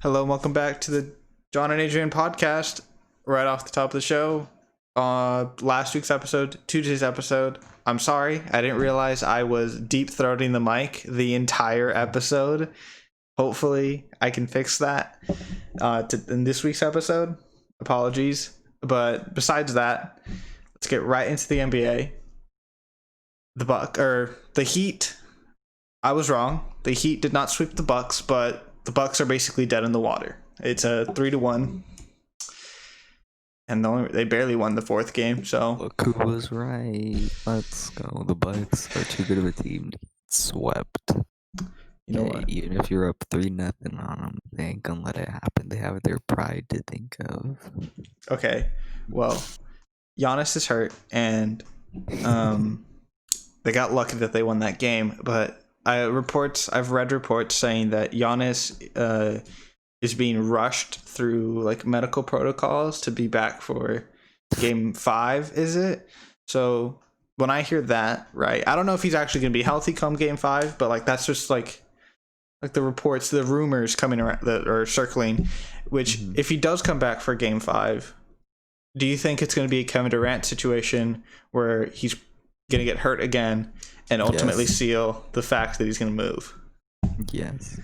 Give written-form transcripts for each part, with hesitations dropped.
Hello and welcome back to the John and Adrian podcast. Right off the top of the show, last week's episode, Tuesday's episode. I'm sorry, I didn't realize I was deep throating the mic the entire episode. Hopefully, I can fix that in this week's episode. Apologies, but besides that, let's get right into the NBA. The Heat. I was wrong. The Heat did not sweep the Bucks, but the Bucks are basically dead in the water. It's a 3-1, and they barely won the fourth game. So Look who was right. Let's go. The Bucks are too good of a team to get swept. you know what? Even if you're up 3-0 on them, they ain't gonna let it happen. They have their pride to think of. Okay, well, Giannis is hurt, and they got lucky that they won that game. But I've read reports saying that Giannis is being rushed through like medical protocols to be back for game 5. Is it? So when I hear that, right, I don't know if he's actually going to be healthy come game 5, but like that's just like the reports, the rumors coming around that are circling. Which if he does come back for game 5, do you think it's going to be a Kevin Durant situation where he's going to get hurt again and ultimately seal the fact that he's going to move? Yes.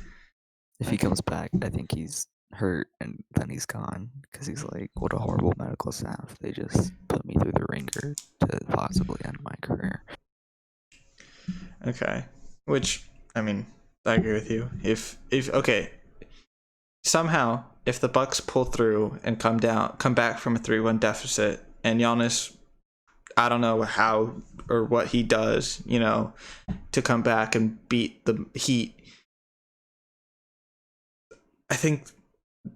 If he comes back, I think he's hurt and then he's gone because he's like, what a horrible medical staff. They just put me through the ringer to possibly end my career. Okay. Which, I mean, I agree with you. If okay, somehow if the Bucks pull through and come back from a 3-1 deficit, and Giannis, I don't know how or what he does, to come back and beat the Heat. I think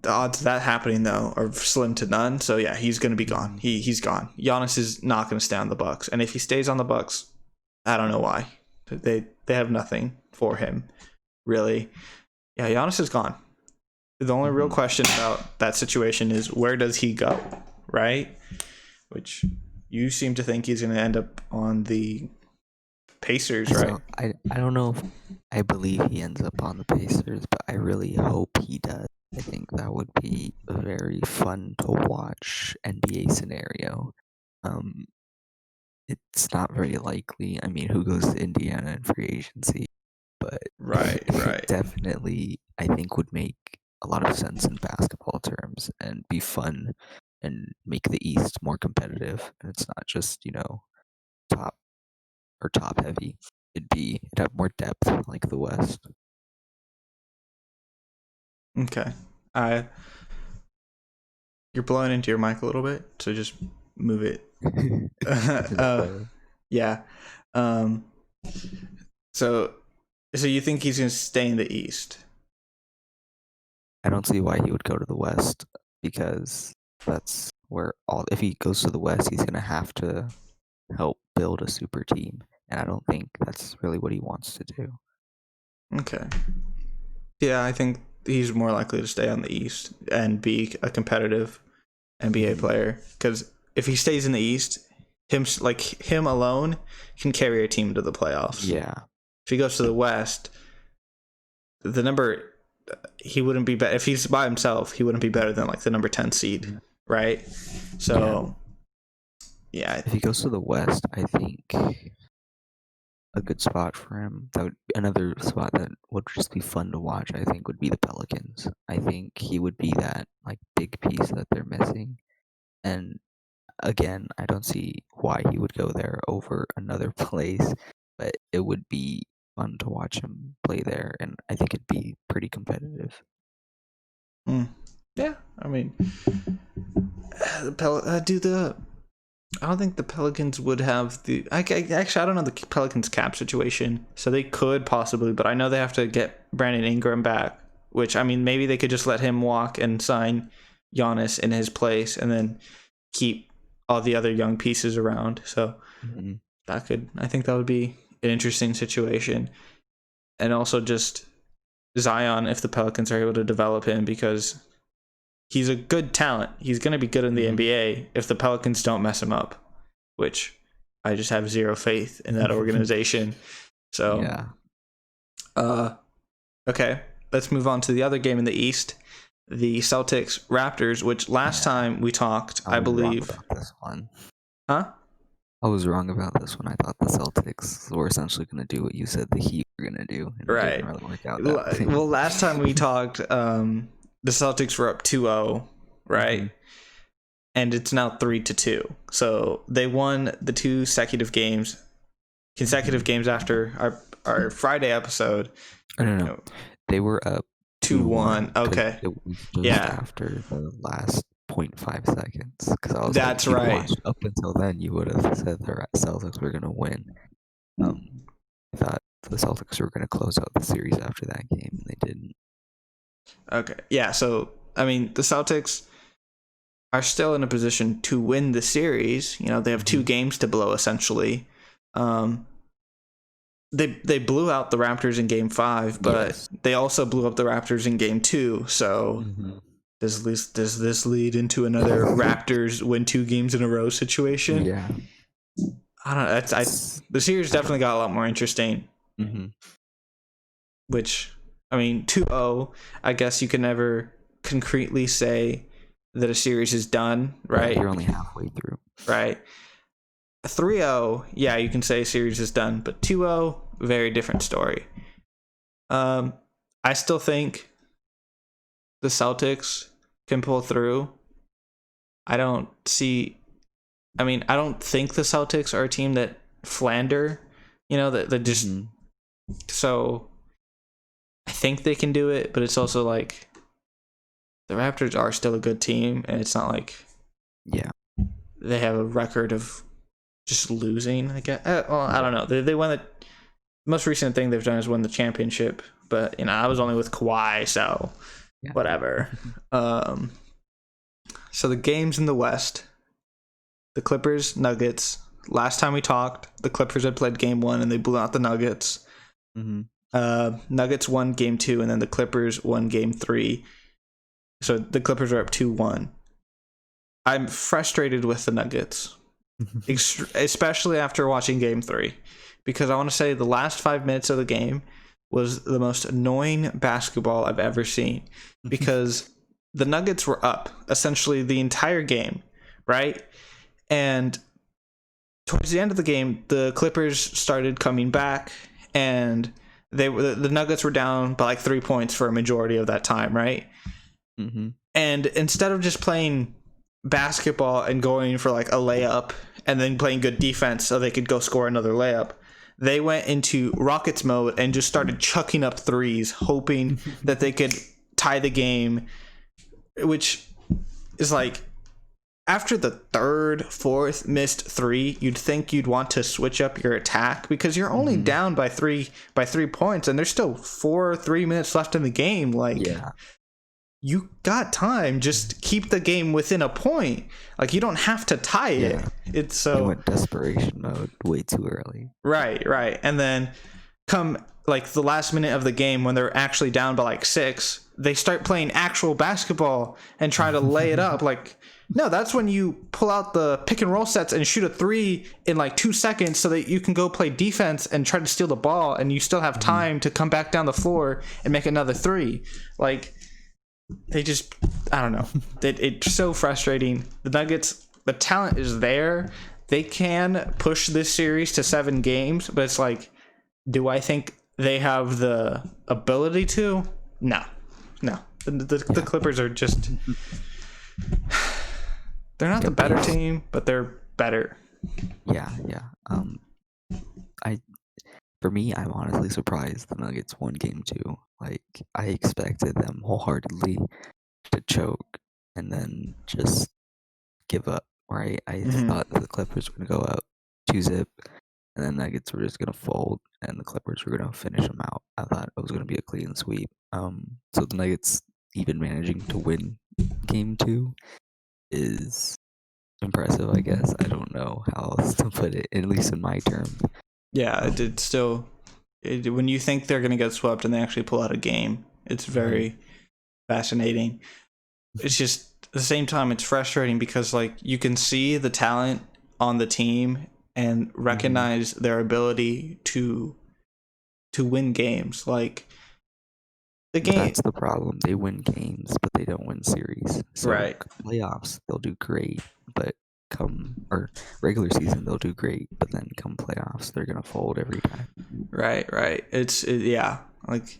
the odds of that happening though are slim to none. So yeah, he's going to be gone. He's gone. Giannis is not going to stay on the Bucks, and if he stays on the Bucks, I don't know why. They have nothing for him, really. Yeah, Giannis is gone. The only real question about that situation is where does he go, right? Which you seem to think he's going to end up on the Pacers, right? I don't know if I believe he ends up on the Pacers, but I really hope he does. I think that would be a very fun to watch NBA scenario. It's not very likely. I mean, who goes to Indiana in free agency? But Right. definitely, I think would make a lot of sense in basketball terms and be fun and make the East more competitive. And it's not just, top heavy. It'd have more depth like the West. Okay. You're blowing into your mic a little bit, so just move it. Yeah. So you think he's going to stay in the East? I don't see why he would go to the West, because that's where if he goes to the West, he's going to have to help build a super team. And I don't think that's really what he wants to do. Okay. Yeah, I think he's more likely to stay on the East and be a competitive NBA player. Because if he stays in the East, him alone can carry a team to the playoffs. Yeah. If he goes to the West, he wouldn't be better. If he's by himself, he wouldn't be better than like the number 10 seed, right? So, yeah. If he goes to the West, I think a good spot for him, another spot that would just be fun to watch, I think, would be the Pelicans. I think he would be that like big piece that they're missing. And again, I don't see why he would go there over another place, but it would be fun to watch him play there, and I think it'd be pretty competitive. Yeah, I mean, I don't think the Pelicans would have the. Actually, I don't know the Pelicans cap situation, so they could possibly, but I know they have to get Brandon Ingram back. Which, I mean, maybe they could just let him walk and sign Giannis in his place, and then keep all the other young pieces around. So I think that would be an interesting situation, and also just Zion, if the Pelicans are able to develop him, because he's a good talent. He's going to be good in the NBA if the Pelicans don't mess him up, which I just have zero faith in that organization. So, yeah. Okay, let's move on to the other game in the East. the Celtics Raptors, which last time we talked, I was wrong believe. about this one. Huh? I was wrong about this one. I thought the Celtics were essentially going to do what you said the Heat were going to do. And it Right. didn't really work out that way. Well, last time we talked, the Celtics were up 2-0, right? Mm-hmm. And it's now 3-2. So they won the two consecutive games after our Friday episode. No. They were up 2-1. Okay. It was just after the last 0.5 seconds. Because I was That's like, if you right. watched up until then, you would have said the Celtics were going to win. I thought the Celtics were going to close out the series after that game, and they didn't. Okay. Yeah, so, I mean, the Celtics are still in a position to win the series. You know, they have two games to blow, essentially. They blew out the Raptors in Game 5, but they also blew up the Raptors in Game 2. So does this lead into another Raptors win 2 games in a row situation? Yeah. I don't know. The series definitely got a lot more interesting. Which, I mean, 2-0, I guess you can never concretely say that a series is done, right? You're only halfway through. Right. 3-0, yeah, you can say series is done, but 2-0, very different story. I still think the Celtics can pull through. I don't think the Celtics are a team that flounder, you know, that just so I think they can do it, but it's also like the Raptors are still a good team, and it's not like they have a record of just losing. I guess. Well, I don't know. They won the most recent thing they've done is win the championship, but you know, I was only with Kawhi, so whatever. So the games in the West, the Clippers, Nuggets. Last time we talked, the Clippers had played Game 1 and they blew out the Nuggets. Nuggets won Game 2, and then the Clippers won Game 3. So the Clippers are up 2-1. I'm frustrated with the Nuggets, especially after watching Game 3, because I want to say the last 5 minutes of the game was the most annoying basketball I've ever seen, because the Nuggets were up essentially the entire game, right? And towards the end of the game, the Clippers started coming back, and the Nuggets were down by like 3 points for a majority of that time, right? And instead of just playing basketball and going for like a layup and then playing good defense so they could go score another layup, they went into Rockets mode and just started chucking up threes, hoping that they could tie the game, which is like, after the third, fourth missed three, you'd think you'd want to switch up your attack, because you're only down by 3 points, and there's still 3 minutes left in the game. Like, you got time. Just keep the game within a point. Like, you don't have to tie it. It's so they went desperation mode way too early. Right. And then come like the last minute of the game, when they're actually down by like 6, they start playing actual basketball and try to lay it up. Like, no, that's when you pull out the pick and roll sets and shoot a 3 in like 2 seconds so that you can go play defense and try to steal the ball, and you still have time to come back down the floor and make another 3. Like, they just, I don't know. It's so frustrating. The Nuggets, the talent is there. They can push this series to 7 games, but it's like, do I think they have the ability to? No. The Clippers are just, they're not the better team, but they're better. Yeah. For me, I'm honestly surprised the Nuggets won Game 2. Like, I expected them wholeheartedly to choke and then just give up, right? I thought the Clippers were going to go out 2-0, and the Nuggets were just going to fold, and the Clippers were going to finish them out. I thought it was going to be a clean sweep. So the Nuggets even managing to win Game 2 is impressive, I guess. I don't know how else to put it, at least in my terms. Yeah, it's still, when you think they're going to get swept and they actually pull out a game, it's very fascinating. It's just, at the same time, it's frustrating because, like, you can see the talent on the team and recognize their ability to win games. Like, the game, That's the problem. They win games, but they don't win series. So right? playoffs, they'll do great, but or regular season, they'll do great, but then come playoffs, they're gonna fold every time. Right. Yeah, like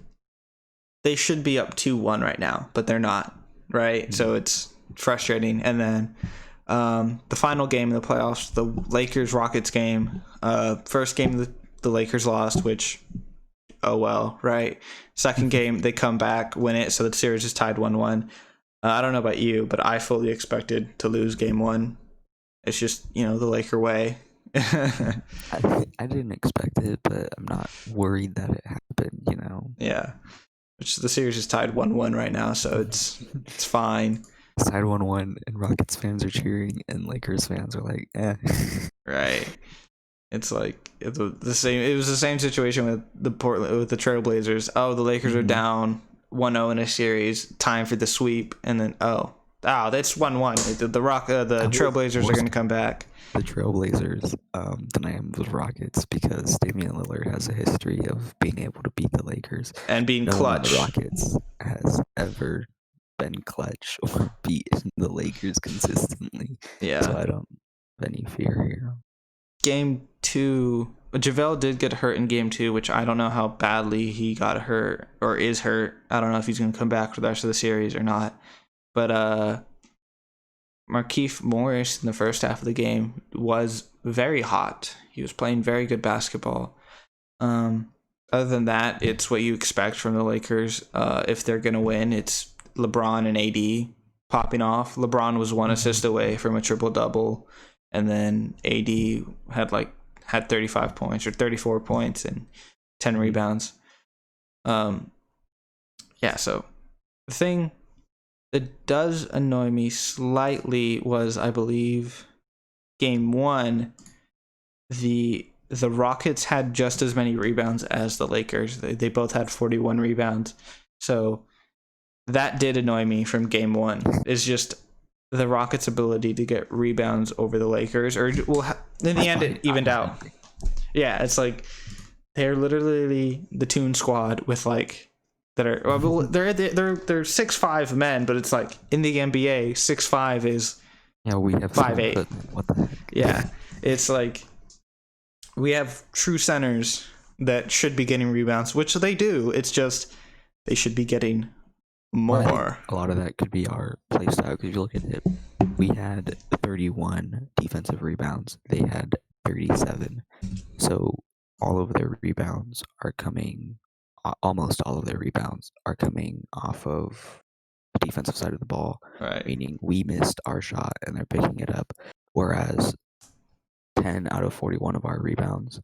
they should be up 2-1 right now, but they're not. Right, so it's frustrating. And then the final game in the playoffs, the Lakers Rockets game. First game the Lakers lost, which oh well, right. Second game they come back, win it, so the series is tied 1-1. I don't know about you, but I fully expected to lose game one. It's just the Laker way. I didn't expect it, but I'm not worried that it happened. Yeah, which the series is tied 1-1 right now, so it's fine. It's tied 1-1, and Rockets fans are cheering, and Lakers fans are like, eh. Right. It's like the same. It was the same situation with the Trailblazers. Oh, the Lakers are down 1-0 in a series, time for the sweep, and then that's 1-1. The Trailblazers are going to come back. The Trailblazers denying the Rockets because Damian Lillard has a history of being able to beat the Lakers and being clutch. The Rockets has ever been clutch or beaten the Lakers consistently. Yeah. So I don't have any fear here. Game 2, JaVale did get hurt in game 2, which I don't know how badly he got hurt or is hurt. I don't know if he's going to come back for the rest of the series or not. But Markieff Morris in the first half of the game was very hot. He was playing very good basketball. Other than that, it's what you expect from the Lakers. If they're going to win, it's LeBron and AD popping off. LeBron was 1 assist away from a triple-double. And then AD had 35 points or 34 points and 10 rebounds. So the thing that does annoy me slightly was, I believe, game 1, the Rockets had just as many rebounds as the Lakers. They both had 41 rebounds. So that did annoy me from game 1. It's just the Rockets' ability to get rebounds over the Lakers, or in the end it evened out. Yeah, it's like they're literally the Toon Squad with they're 6'5" men, but it's like in the NBA 6'5" is we have 5'8". What the heck? Yeah, it's like we have true centers that should be getting rebounds, which they do. It's just they should be getting more. A lot of that could be our play style, because if you look at it, we had 31 defensive rebounds. They had 37. So almost all of their rebounds are coming off of the defensive side of the ball. Right. Meaning we missed our shot and they're picking it up. Whereas 10 out of 41 of our rebounds,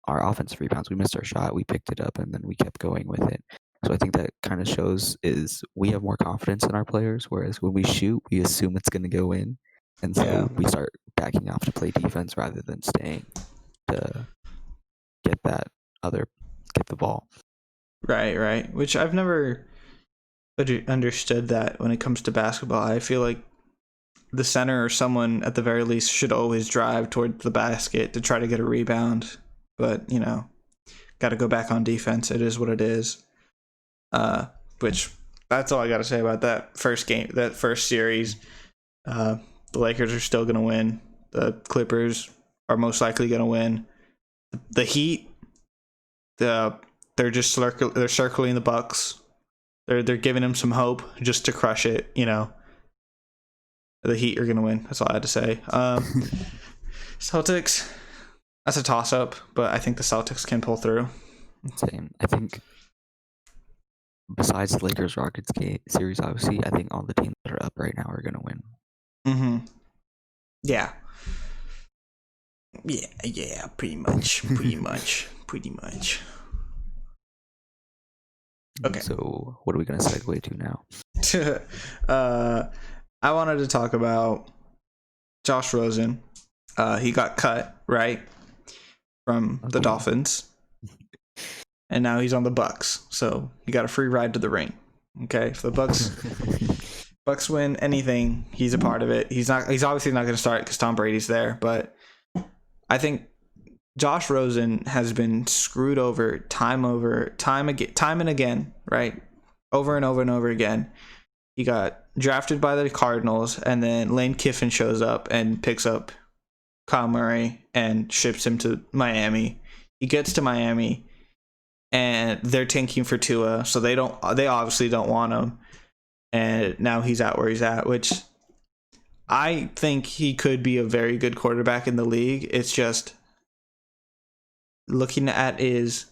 our offensive rebounds, we missed our shot, we picked it up, and then we kept going with it. So I think that kind of shows is we have more confidence in our players, whereas when we shoot, we assume it's going to go in. And so we start backing off to play defense rather than staying to get the ball. Right. Which I've never understood that when it comes to basketball. I feel like the center or someone at the very least should always drive toward the basket to try to get a rebound. But, got to go back on defense. It is what it is. Which that's all I got to say about that first game, that first series. The Lakers are still going to win. The Clippers are most likely going to win. The Heat, they're just circling the Bucks. They're giving them some hope just to crush it. The Heat are going to win. That's all I had to say. Celtics, that's a toss up, but I think the Celtics can pull through. Same. I think besides the Lakers Rockets series, obviously, I think all the teams that are up right now are going to win. Yeah, pretty much. Okay. So what are we going to segue to now? I wanted to talk about Josh Rosen. He got cut, right, from the Dolphins. And now he's on the Bucks, so he got a free ride to the ring. Okay, if the Bucks win anything, he's a part of it. He's obviously not going to start because Tom Brady's there, but I think Josh Rosen has been screwed over time and again, right? over and over and over again. He got drafted by the Cardinals, and then Lane Kiffin shows up and picks up Kyle Murray and ships him to Miami. He gets to Miami, and they're tanking for Tua, so they obviously don't want him. And now he's at where he's at, which I think he could be a very good quarterback in the league. It's just looking at his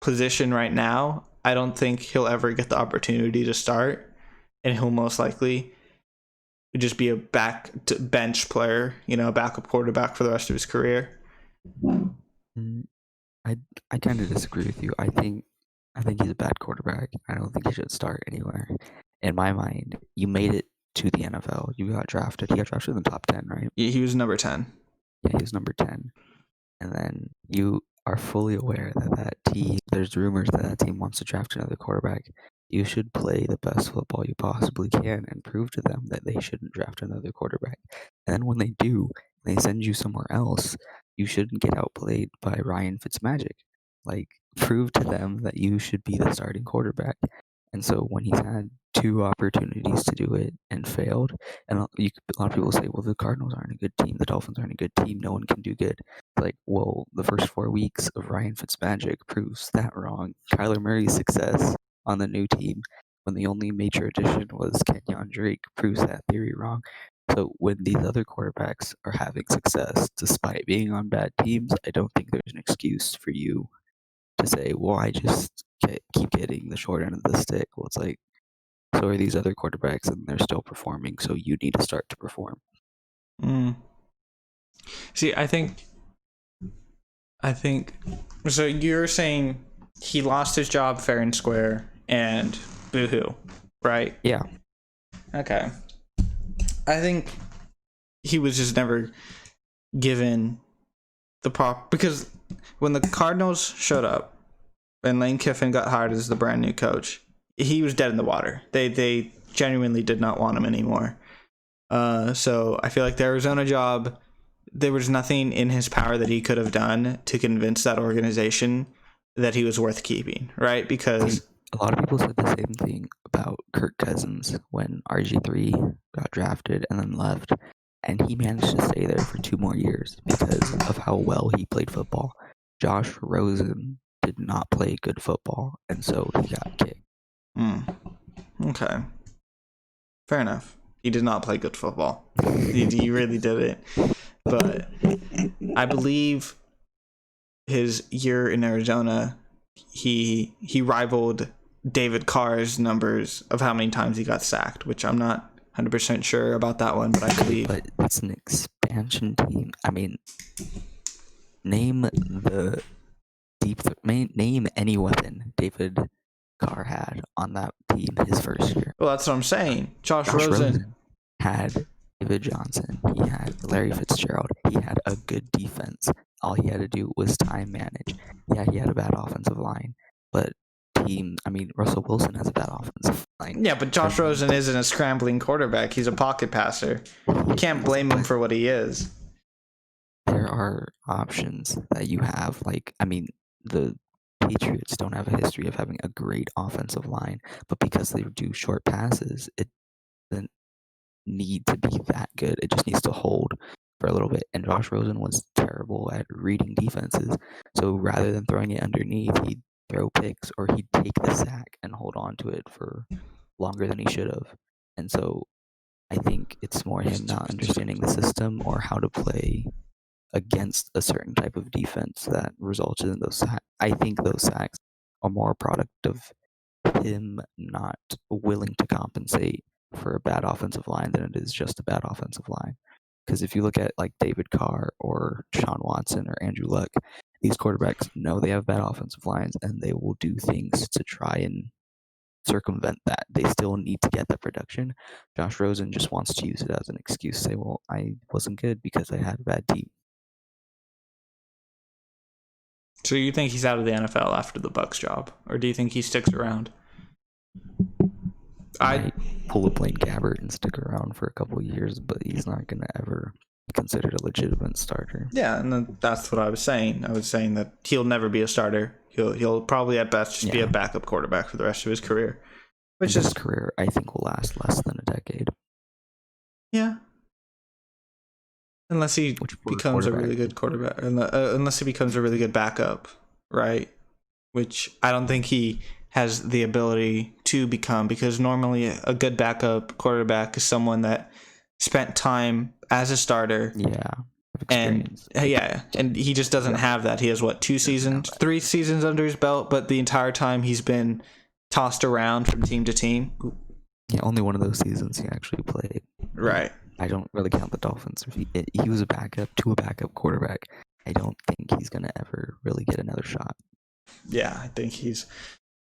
position right now, I don't think he'll ever get the opportunity to start, and he'll most likely just be a bench player, a backup quarterback for the rest of his career. I kind of disagree with you. I think he's a bad quarterback. I don't think he should start anywhere. In my mind, you made it to the NFL. You got drafted. He got drafted in the top 10, right? He was number 10. Yeah, he was number 10. And then you are fully aware that team, there's rumors that team wants to draft another quarterback. You should play the best football you possibly can and prove to them that they shouldn't draft another quarterback. And then when they do, they send you somewhere else, you shouldn't get outplayed by Ryan Fitzmagic. Like, prove to them that you should be the starting quarterback. And so when he's had 2 opportunities to do it and failed, and a lot of people say, well, the Cardinals aren't a good team, the Dolphins aren't a good team, no one can do good. Like, well, the first 4 weeks of Ryan Fitzmagic proves that wrong. Kyler Murray's success on the new team, when the only major addition was Kenyon Drake, proves that theory wrong. So when these other quarterbacks are having success despite being on bad teams, I don't think there's an excuse for you to say, well, I just keep getting the short end of the stick. Well, it's like, so are these other quarterbacks and they're still performing, so you need to start to perform. See, I think so you're saying he lost his job fair and square and boo-hoo, right? Yeah. Okay. I think he was just never given the because when the Cardinals showed up and Lane Kiffin got hired as the brand new coach, he was dead in the water. They genuinely did not want him anymore. So I feel like the Arizona job, there was nothing in his power that he could have done to convince that organization that he was worth keeping, right? Because a lot of people said the same thing about Kirk Cousins when RG3 got drafted and then left, and he managed to stay there for 2 more years because of how well he played football. Josh Rosen did not play good football, and so he got kicked. Okay. Fair enough. He did not play good football. He really didn't. But I believe his year in Arizona, he rivaled David Carr's numbers of how many times he got sacked, which I'm not 100% sure about that one, but I believe. But it's an expansion team. I mean, name any weapon David Carr had on that team his first year. Well, that's what I'm saying. Josh Rosen had David Johnson. He had Larry Fitzgerald. He had a good defense. All he had to do was time manage. Yeah, he had a bad offensive line, but Russell Wilson has a bad offensive line. Yeah, but Josh Rosen isn't a scrambling quarterback. He's a pocket passer. You can't blame him for what he is. There are options that you have. The Patriots don't have a history of having a great offensive line, but because they do short passes, it doesn't need to be that good. It just needs to hold for a little bit. And Josh Rosen was terrible at reading defenses. So rather than throwing it underneath, he'd throw picks or he'd take the sack and hold on to it for longer than he should have. And so I think it's more him not understanding the system or how to play against a certain type of defense that resulted in those sacks. I think those sacks are more a product of him not willing to compensate for a bad offensive line than it is just a bad offensive line. Because if you look at like David Carr or Sean Watson or Andrew Luck, these quarterbacks know they have bad offensive lines and they will do things to try and circumvent that. They still need to get the production. Josh Rosen just wants to use it as an excuse to say, well, I wasn't good because I had a bad team. So you think he's out of the NFL after the Bucs job, or do you think he sticks around? I pull a Blaine Gabbert and stick around for a couple of years, but he's not going to ever considered a legitimate starter. Yeah, and that's what I was saying. I was saying that he'll never be a starter. He'll probably at best just be a backup quarterback for the rest of his career. Which his career, I think, will last less than a decade. Yeah. Unless he becomes a really good quarterback. Unless he becomes a really good backup, right? Which I don't think he has the ability to become, because normally a good backup quarterback is someone that spent time as a starter. Yeah. And he just doesn't have that. He has 3 seasons under his belt, but the entire time he's been tossed around from team to team. Yeah, only one of those seasons he actually played. Right. I don't really count the Dolphins. If he was a backup to a backup quarterback, I don't think he's gonna ever really get another shot. Yeah, I think he's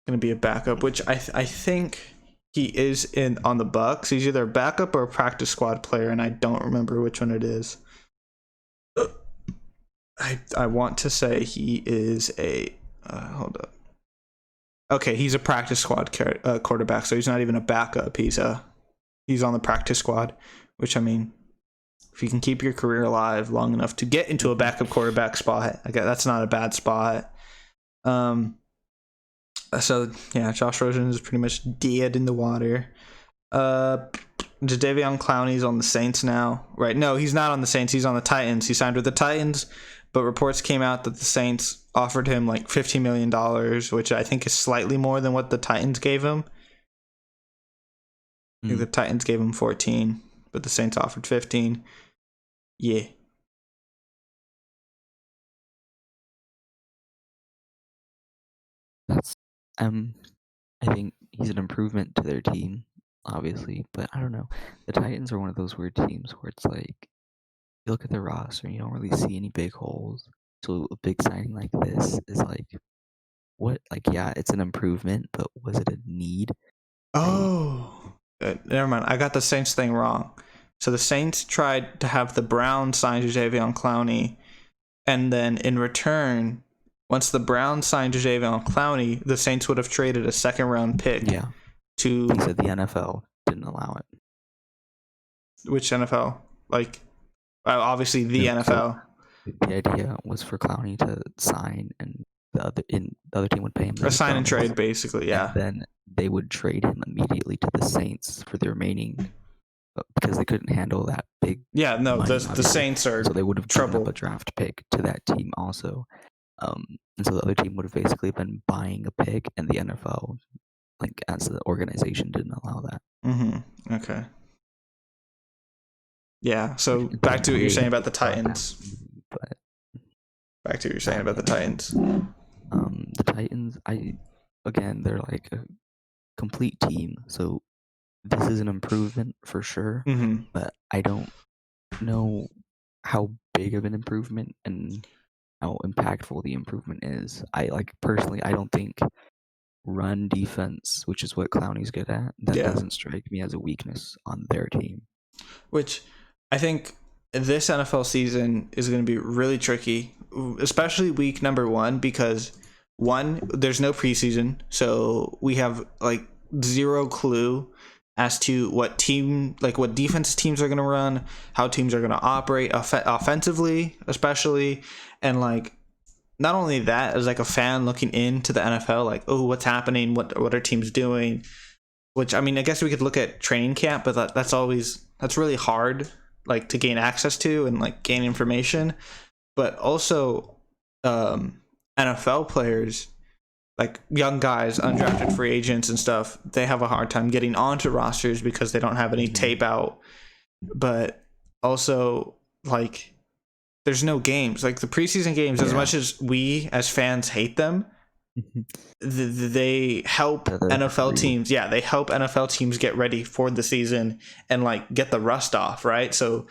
gonna be a backup, which I think he is on the Bucs. He's either a backup or a practice squad player, and I don't remember which one it is. I want to say he is a hold up. Okay, he's a practice squad quarterback, so he's not even a backup. He's on the practice squad, which, I mean, if you can keep your career alive long enough to get into a backup quarterback spot, that's not a bad spot. So yeah, Josh Rosen is pretty much dead in the water. Jadeveon Clowney's on the Saints now, right? No, he's not on the Saints. He's on the Titans. He signed with the Titans, but reports came out that the Saints offered him like $15 million, which I think is slightly more than what the Titans gave him. I think the Titans gave him 14, but the Saints offered 15. Yeah. That's I think he's an improvement to their team, obviously, but I don't know. The Titans are one of those weird teams where it's like, you look at the roster and you don't really see any big holes. So a big signing like this is like, what? Like, yeah, it's an improvement, but was it a need? Oh, never mind. I got the Saints thing wrong. So the Saints tried to have the Browns sign Jadeveon Clowney, and then in return, once the Browns signed Jadeveon Clowney, the Saints would have traded a second-round pick. Yeah. To he said the NFL didn't allow it. Which NFL? Like, obviously the NFL. The idea was for Clowney to sign, and the other team would pay him. A sign and trade, basically, yeah. And then they would trade him immediately to the Saints for the remaining, because they couldn't handle that big. Yeah, no, the Saints are so they would have given up a draft pick to that team also. And so the other team would have basically been buying a pick, and the NFL, like, as the organization, didn't allow that. Mm-hmm. Okay. Yeah. So back to what you're saying about the Titans. Back to what you're saying about the Titans. The Titans, they're like a complete team. So this is an improvement for sure. Mm-hmm. But I don't know how big of an improvement and how impactful the improvement is. Personally, I don't think run defense, which is what Clowney's good at, doesn't strike me as a weakness on their team. Which I think this NFL season is going to be really tricky, especially week number 1, because there's no preseason, so we have like zero clue as to what defense teams are going to run, how teams are going to operate offensively, especially. And like, not only that, as like a fan looking into the NFL, like, oh, what's happening? What are teams doing? Which, I mean, I guess we could look at training camp, but that's really hard, like, to gain access to and like gain information. But also, NFL players, like young guys, undrafted free agents and stuff, they have a hard time getting onto rosters because they don't have any tape out. But also, like, there's no games. Like, the preseason games, as much as we as fans hate them, they help NFL teams. Yeah, they help NFL teams get ready for the season and like get the rust off, right? So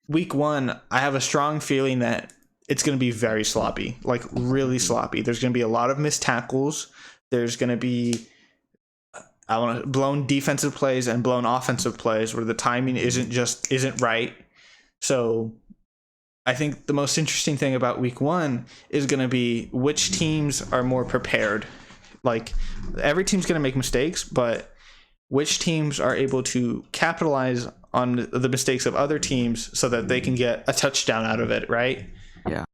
week 1, I have a strong feeling that it's going to be very sloppy, like really sloppy. There's going to be a lot of missed tackles. There's going to be blown defensive plays and blown offensive plays where the timing isn't right. So I think the most interesting thing about week 1 is going to be which teams are more prepared. Like, every team's going to make mistakes, but which teams are able to capitalize on the mistakes of other teams so that they can get a touchdown out of it, right? Yeah.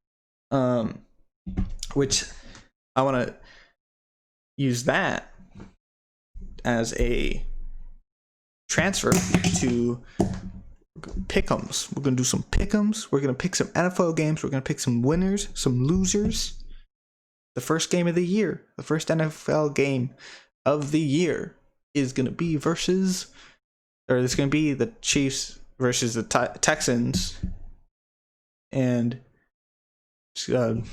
Which I want to use that as a transfer to pick'ems. We're gonna do some pick'ems. We're gonna pick some NFL games. We're gonna pick some winners, some losers. The first game of the year, the first NFL game of the year, is gonna be it's gonna be the Chiefs versus the Texans, and I'm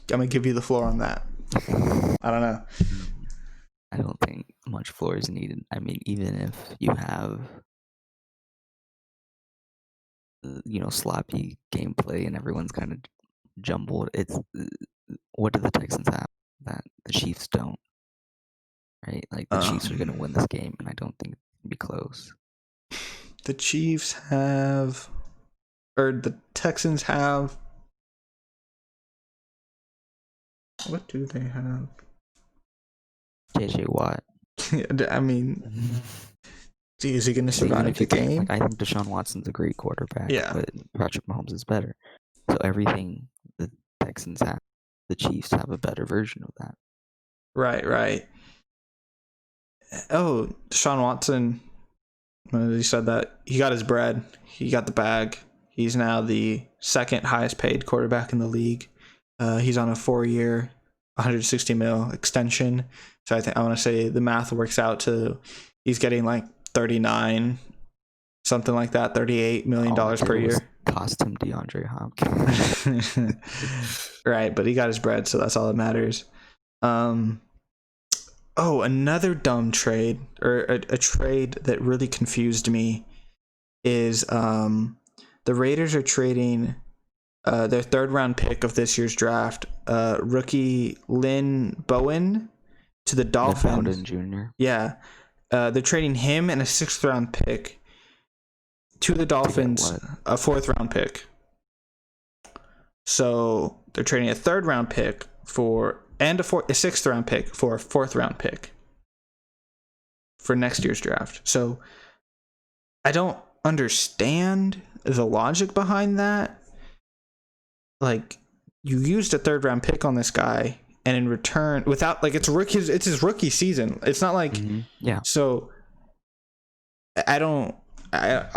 gonna give you the floor on that. I don't know. I don't think much floor is needed. I mean, even if you have, sloppy gameplay and everyone's kind of jumbled, it's what do the Texans have that the Chiefs don't? Right? Like the Chiefs are going to win this game, and I don't think it's going to be close. The Chiefs have, or the Texans have. What do they have? JJ Watt. I mean, is he going to survive the game? Like, I think Deshaun Watson's a great quarterback, yeah, but Patrick Mahomes is better. So everything the Texans have, the Chiefs have a better version of that. Right. Oh, Deshaun Watson, he said that he got his bread. He got the bag. He's now the second highest paid quarterback in the league. He's on a 4-year, $160 million extension. So I want to say the math works out to he's getting like 39, something like that, $38 million per year. Cost him DeAndre Hopkins. Right, but he got his bread, so that's all that matters. Another dumb trade, or a trade that really confused me, is the Raiders are trading their 3rd round pick of this year's draft, rookie Lynn Bowen, to the Dolphins. Bowden Jr. Yeah. They're trading him and a 6th round pick to the Dolphins, a 4th round pick. So they're trading a 3rd round pick and a 6th round pick for a 4th round pick for next year's draft. So I don't understand the logic behind that. Like, you used a 3rd round pick on this guy, and in return, without, like, it's his rookie season. It's not like, yeah. So I don't get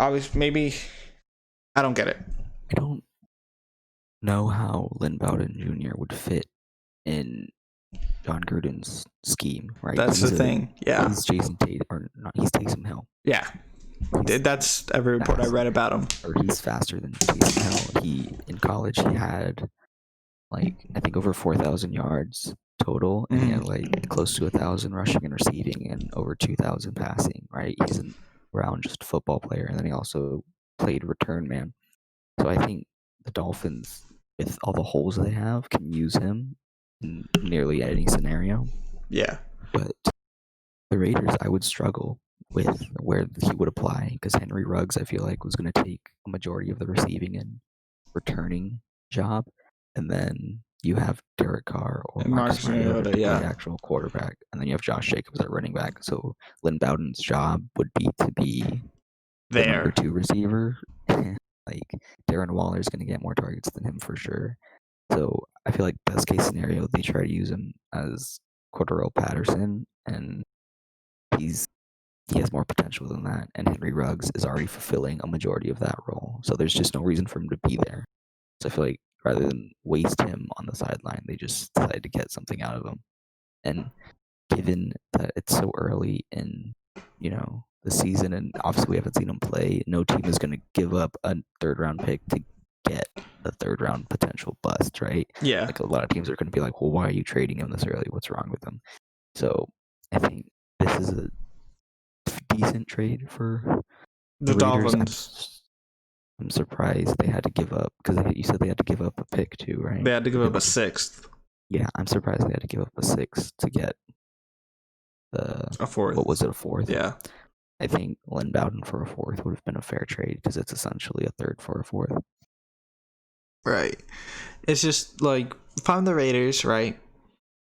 it. I don't know how Lynn Bowden Jr. would fit in John Gruden's scheme, right? That's the thing. Yeah. He's Jason Tate, or not, he's Taysom Hill. Yeah. That's every report I read about him. Or he's faster than Taysom Hill. In college, he had, like, I think over 4,000 yards total, and he had, like, close to 1,000 rushing and receiving, and over 2,000 passing, right? He's an around just a football player, and then he also played return man. So I think the Dolphins, with all the holes they have, can use him in nearly any scenario. Yeah. But the Raiders, I would struggle with where he would apply, because Henry Ruggs, I feel like, was going to take a majority of the receiving and returning job, and then you have Derek Carr or Marcus Mariota, the actual quarterback, and then you have Josh Jacobs at running back. So Lynn Bowden's job would be to be the number 2 receiver. Like, Darren Waller is going to get more targets than him for sure. So I feel like best case scenario, they try to use him as Cordero Patterson, and he has more potential than that. And Henry Ruggs is already fulfilling a majority of that role. So there's just no reason for him to be there. So I feel like rather than waste him on the sideline, they just decided to get something out of him. And given that it's so early in, the season, and obviously we haven't seen him play, no team is going to give up a 3rd round pick to get a 3rd round potential bust, right? Yeah. Like, a lot of teams are going to be like, well, why are you trading him this early? What's wrong with him? So I think this is a decent trade for the Dolphins. I'm surprised they had to give up, because you said they had to give up a pick too, right? They had to give up a 6th. Yeah, I'm surprised they had to give up a 6th to get a 4th. What was it, a 4th? Yeah. I think Lynn Bowden for a 4th would have been a fair trade, because it's essentially a 3rd for a 4th. Right. It's just like, if I'm the Raiders, right?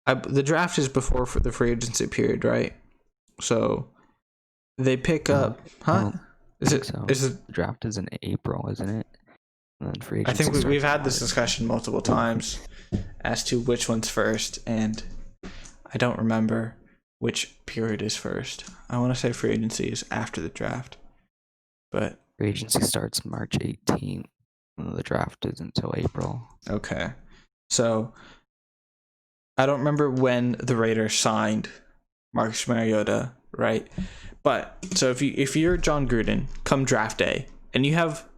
The draft is before for the free agency period, right? So they pick up, huh? Is think it? so. Is it? The draft is in April, isn't it? And then free I agency think we've starts in had this March. discussion multiple times as to which one's first, and I don't remember which period is first. I want to say free agency is after the draft, but Free agency starts March 18th. And the draft is until April. okay. So I don't remember when the Raiders signed Marcus Mariota, right? But so if you're John Gruden, come draft day, and you have,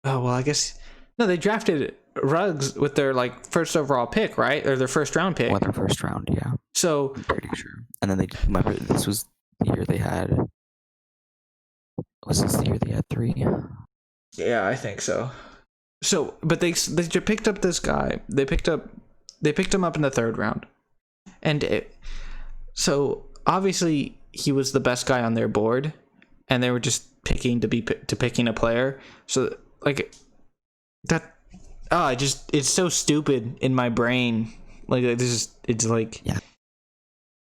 oh well, I guess no, they drafted Ruggs with their like first overall pick, right? Or their first round pick. Well, their first round, yeah, So I'm pretty sure. And then they remember this was the year they had. Was this the year they had 3? yeah, I think so. So, but they picked up this guy. They picked him up in the third round, and so obviously he was the best guy on their board, and they were just picking picking a player. So like that, it's so stupid in my brain. Like it's like, Yeah.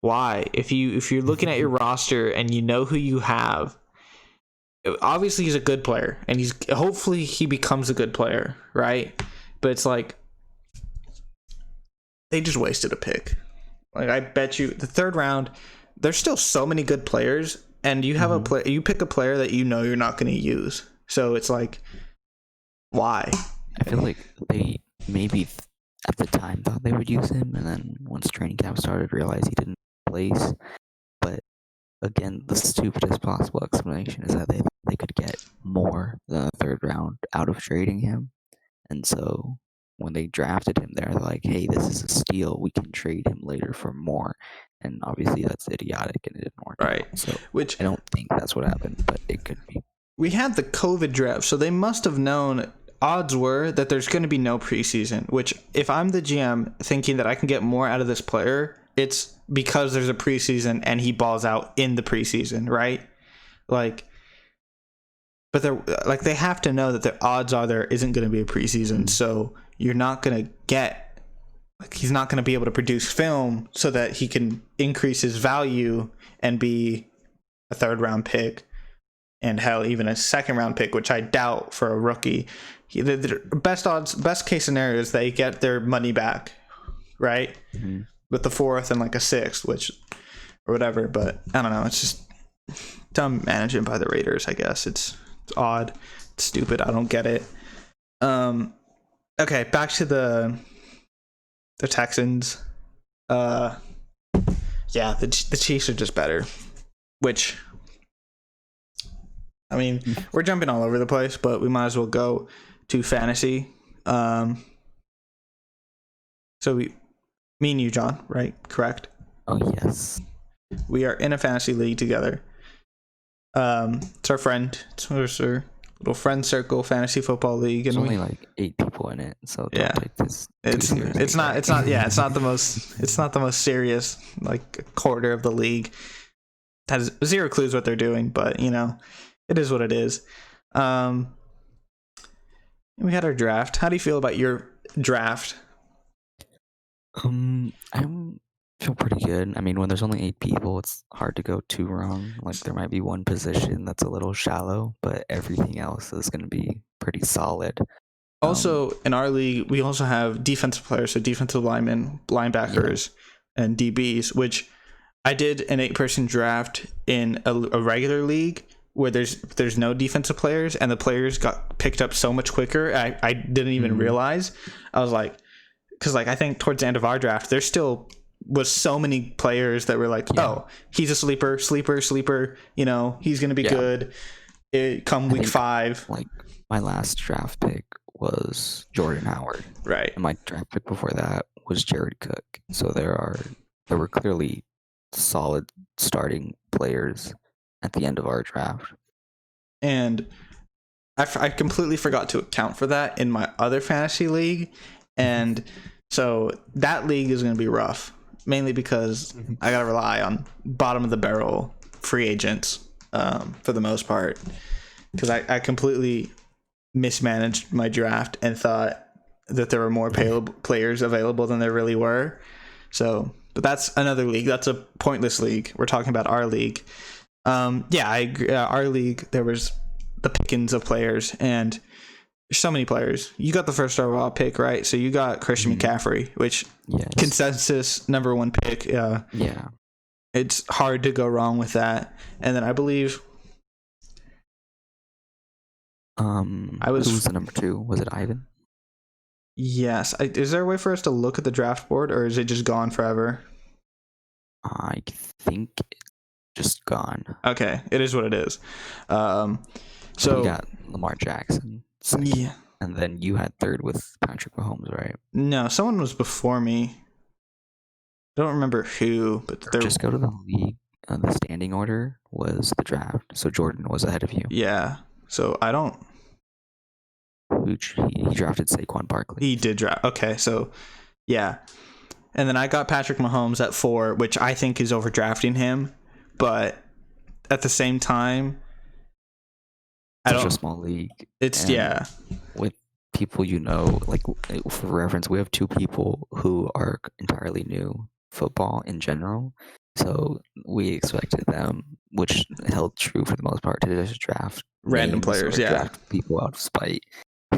why? If you're looking at your roster and you know who you have. Obviously he's a good player, and hopefully he becomes a good player, right? But it's like they just wasted a pick. Like, I bet you the third round, there's still so many good players, and you have you pick a player that you know you're not going to use. So it's like, why? I feel like they maybe at the time thought they would use him, and then once training camp started, realized he didn't place. But again, the stupidest possible explanation is that they could get more than a third round out of trading him. And so when they drafted him, they're like, hey, this is a steal. We can trade him later for more. And obviously that's idiotic and it didn't work Right. out. So Which I don't think that's what happened, but it could be. we had the COVID draft, so they must have known. Odds were that there's going to be no preseason, which if I'm the GM thinking that I can get more out of this player, it's because there's a preseason and he balls out in the preseason, right? Like, but they're like, they have to know that the odds are there isn't going to be a preseason, so you're not going to get, like, he's not going to be able to produce film so that he can increase his value and be a third round pick, and hell, even a second round pick, which I doubt for a rookie. The best case scenario is they get their money back, right? Mm-hmm. With the fourth and like a sixth, or whatever. But I don't know. It's just dumb management by the Raiders, I guess. It's odd. It's stupid. I don't get it. Okay, back to the Texans. Yeah, the Chiefs are just better. Which, I mean, we're jumping all over the place, but we might as well go to fantasy. So me and you, John, right? Correct? Oh, yes. We are in a fantasy league together. It's our friend. It's our little friend circle fantasy football league, and There's only like 8 people in it, so don't Yeah. take this too it's seriously. it's not the most serious, like, a quarter of the league has zero clues what they're doing, but you know, it is what it is. We had our draft. How do you feel about your draft? I feel pretty good. I mean, when there's only 8 people, it's hard to go too wrong. Like, there might be one position that's a little shallow, but everything else is going to be pretty solid. Also, in our league, we also have defensive players, so defensive linemen, linebackers, and DBs, which I did an 8-person draft in a regular league where there's no defensive players, and the players got picked up so much quicker. I didn't even realize. I was like, because like I think towards the end of our draft, there still was so many players that were like, oh, he's a sleeper. You know, he's gonna be good. Come week 5. Like, my last draft pick was Jordan Howard, Right. and my draft pick before that was Jared Cook. So there were clearly solid starting players at the end of our draft. And I completely forgot to account for that in my other fantasy league. And so that league is going to be rough, mainly because I got to rely on bottom of the barrel free agents for the most part, because I completely mismanaged my draft and thought that there were more players available than there really were. So, but that's another league. That's a pointless league. We're talking about our league. Yeah, I agree. Our league, there was the pickings of players, and so many players. You got the first overall pick, right? So you got Christian McCaffrey, which Yes. consensus number one pick. Yeah. It's hard to go wrong with that. And then I believe Who was the number 2? Was it Ivan? yes. Is there a way for us to look at the draft board, or is it just gone forever? I think it's just gone. Okay, it is what it is. So So we got Lamar Jackson second, yeah, and then you had third with Patrick Mahomes, right? no, someone was before me. I don't remember who, but there. Just go to the league. The standing order was the draft, so Jordan was ahead of you. Yeah. So I don't. He drafted Saquon Barkley. He did draft. Okay, so yeah, and then I got Patrick Mahomes at 4, which I think is overdrafting him, but at the same time, I Such don't. a small league. It's and yeah. With people like for reference, we have 2 people who are entirely new football in general. So we expected them, which held true for the most part, to just draft Random names players, or yeah. draft people out of spite.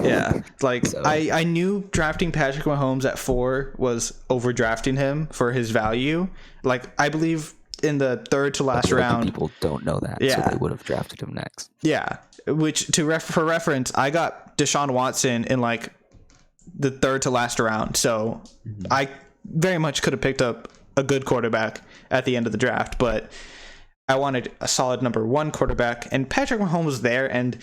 Yeah, like So- I knew drafting Patrick Mahomes at 4 was overdrafting him for his value. Like I believe in the third to last But round. people don't know that, Yeah. so they would have drafted him next. Yeah, which for reference, I got Deshaun Watson in like the third to last round. So I very much could have picked up a good quarterback at the end of the draft, but I wanted a solid number 1 quarterback, and Patrick Mahomes was there, and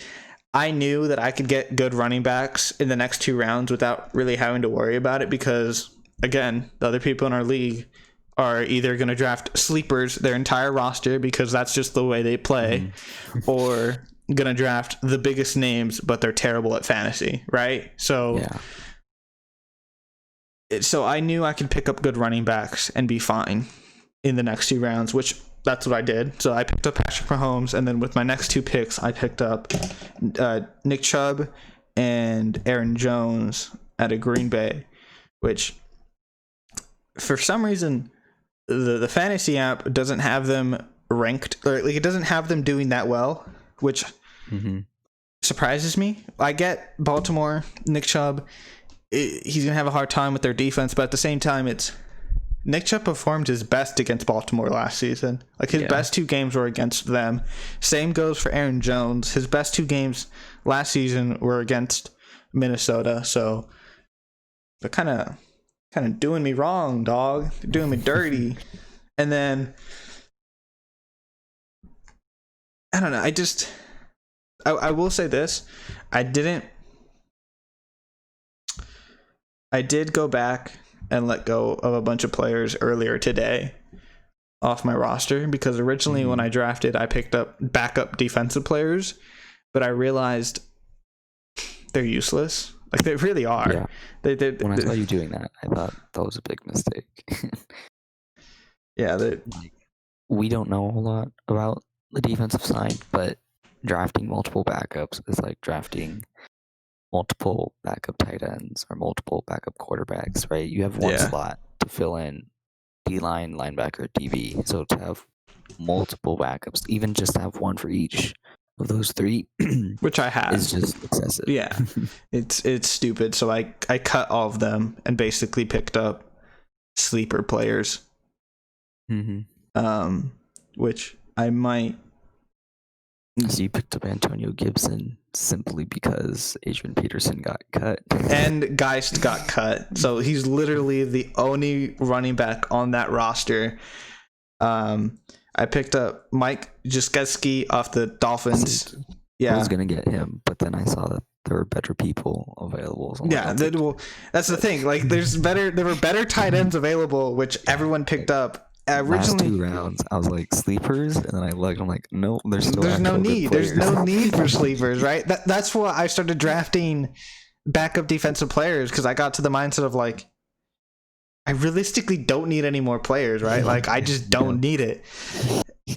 I knew that I could get good running backs in the next 2 rounds without really having to worry about it because, again, the other people in our league are either going to draft sleepers their entire roster because that's just the way they play, or going to draft the biggest names, but they're terrible at fantasy, right? So, Yeah. so I knew I could pick up good running backs and be fine in the next 2 rounds, which that's what I did. So I picked up Patrick Mahomes, and then with my next 2 picks, I picked up Nick Chubb and Aaron Jones out of Green Bay, which for some reason the fantasy app doesn't have them ranked, or like it doesn't have them doing that well, which surprises me. I get Baltimore, Nick Chubb, he's gonna have a hard time with their defense, but at the same time, it's Nick Chubb performed his best against Baltimore last season. Like his best 2 games were against them. Same goes for Aaron Jones. His best 2 games last season were against Minnesota. So they're kind of doing me wrong, dog. They're doing me dirty. And then I don't know. I will say this. I did go back and let go of a bunch of players earlier today off my roster because originally when I drafted, I picked up backup defensive players, but I realized they're useless. Like they really are. Yeah. When I saw you doing that, I thought that was a big mistake. Yeah. We don't know a whole lot about the defensive side, but drafting multiple backups is like drafting multiple backup tight ends or multiple backup quarterbacks, right? You have one slot to fill in D-line, linebacker, DB. So to have multiple backups, even just to have one for each of those 3, which I have, is just excessive. Yeah, it's stupid. So I cut all of them and basically picked up sleeper players. Which I might. So you picked up Antonio Gibson simply because Adrian Peterson got cut. And Geist got cut. So he's literally the only running back on that roster. I picked up Mike Gesicki off the Dolphins. I was going to get him, but then I saw that there were better people available. So that's the thing. Like there were better tight ends available, which everyone picked up. Last 2 rounds, I was like sleepers, and then I looked. I'm like, no, there's no need. There's no need for sleepers, right? That's why I started drafting backup defensive players because I got to the mindset of like, I realistically don't need any more players, right? Like I just don't need it.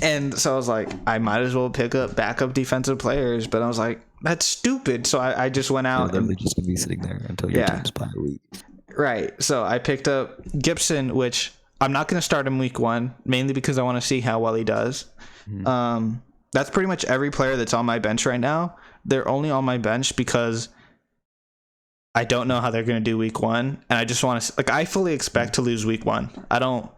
And so I was like, I might as well pick up backup defensive players, but I was like, that's stupid. So I just went out. You're literally just gonna be sitting there until your team's by a week. Right. So I picked up Gibson, which I'm not going to start him week 1, mainly because I want to see how well he does. That's pretty much every player that's on my bench right now. They're only on my bench because I don't know how they're going to do week 1, and I just want to I fully expect to lose week 1. I don't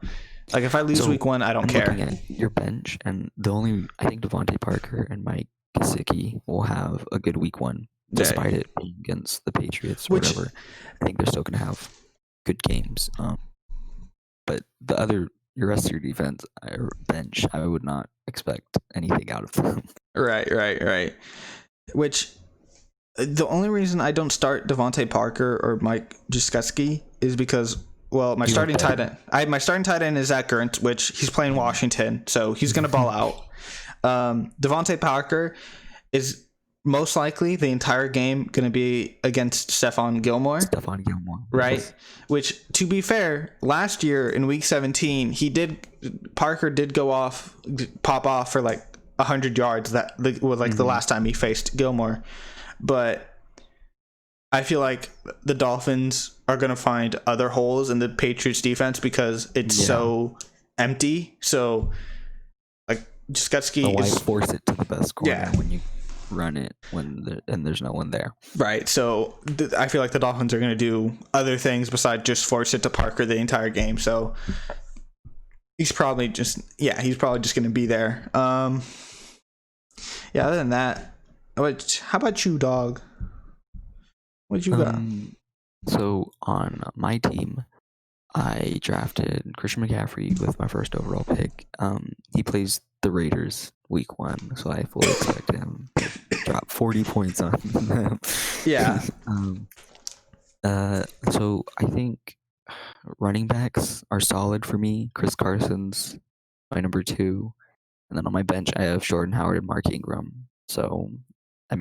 if I lose week 1, I don't care. Looking at your bench, and I think Devontae Parker and Mike Gesicki will have a good week 1, despite it being against the Patriots or whatever. I think they're still going to have good games. But your rest of your defense or bench, I would not expect anything out of them. Right. Which the only reason I don't start Devontae Parker or Mike Gesicki is because my starting tight end is Zach Ertz, which he's playing Washington, so he's going to ball out. Devontae Parker is most likely the entire game going to be against Stephon Gilmore. Right? Which, to be fair, last year in week 17, Parker did pop off for 100 yards the last time he faced Gilmore. But I feel like the Dolphins are going to find other holes in the Patriots defense because it's so empty. So Gesicki why force it to the best corner when you run it and there's no one there, right? So I feel like the Dolphins are going to do other things besides just force it to Parker the entire game. So he's probably just going to be there. Other than that, how about you, dog? What you got? So on my team, I drafted Christian McCaffrey with my first overall pick. He plays the Raiders week 1, so I fully expect him to drop 40 points on them. Yeah. So I think running backs are solid for me. Chris Carson's my number 2. And then on my bench, I have Jordan Howard and Mark Ingram. So,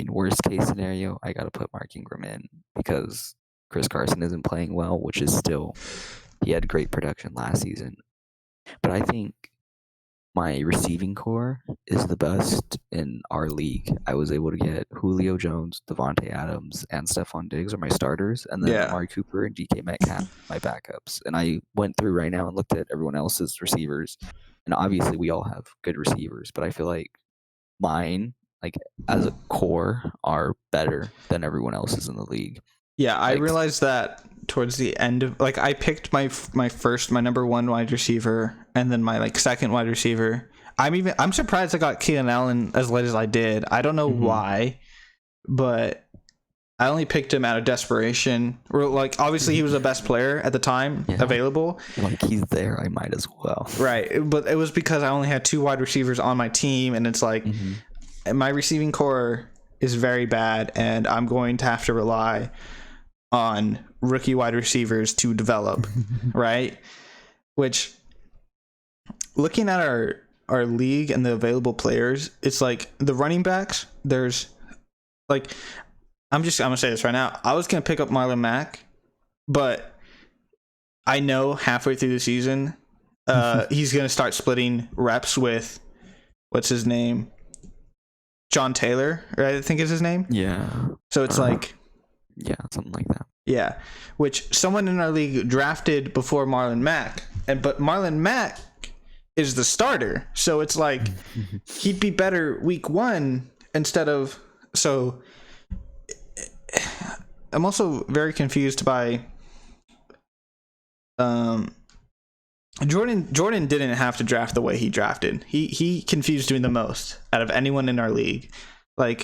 worst case scenario, I got to put Mark Ingram in because Chris Carson isn't playing well, which is still, he had great production last season. But I think my receiving core is the best in our league. I was able to get Julio Jones, Devontae Adams, and Stephon Diggs are my starters, and then Amari Cooper and DK Metcalf my backups. And I went through right now and looked at everyone else's receivers, and obviously we all have good receivers, but I feel like mine, as a core, are better than everyone else's in the league. Yeah, I realized that towards the end of I picked my number 1 wide receiver and then my second wide receiver. I'm surprised I got Keenan Allen as late as I did. I don't know why, but I only picked him out of desperation. Obviously he was the best player at the time available. He's there, I might as well. Right, but it was because I only had 2 wide receivers on my team, and it's my receiving core is very bad, and I'm going to have to rely on rookie wide receivers to develop, right? Which, looking at our league and the available players, it's the running backs, there's I'm gonna say this right now. I was gonna pick up Marlon Mack, but I know halfway through the season, he's gonna start splitting reps with what's his name? John Taylor, right? I think is his name. Yeah. So it's something like that. Yeah, which someone in our league drafted before Marlon Mack, but Marlon Mack is the starter, so it's he'd be better week 1 instead of. So I'm also very confused by Jordan didn't have to draft the way he drafted. He confused me the most out of anyone in our league. I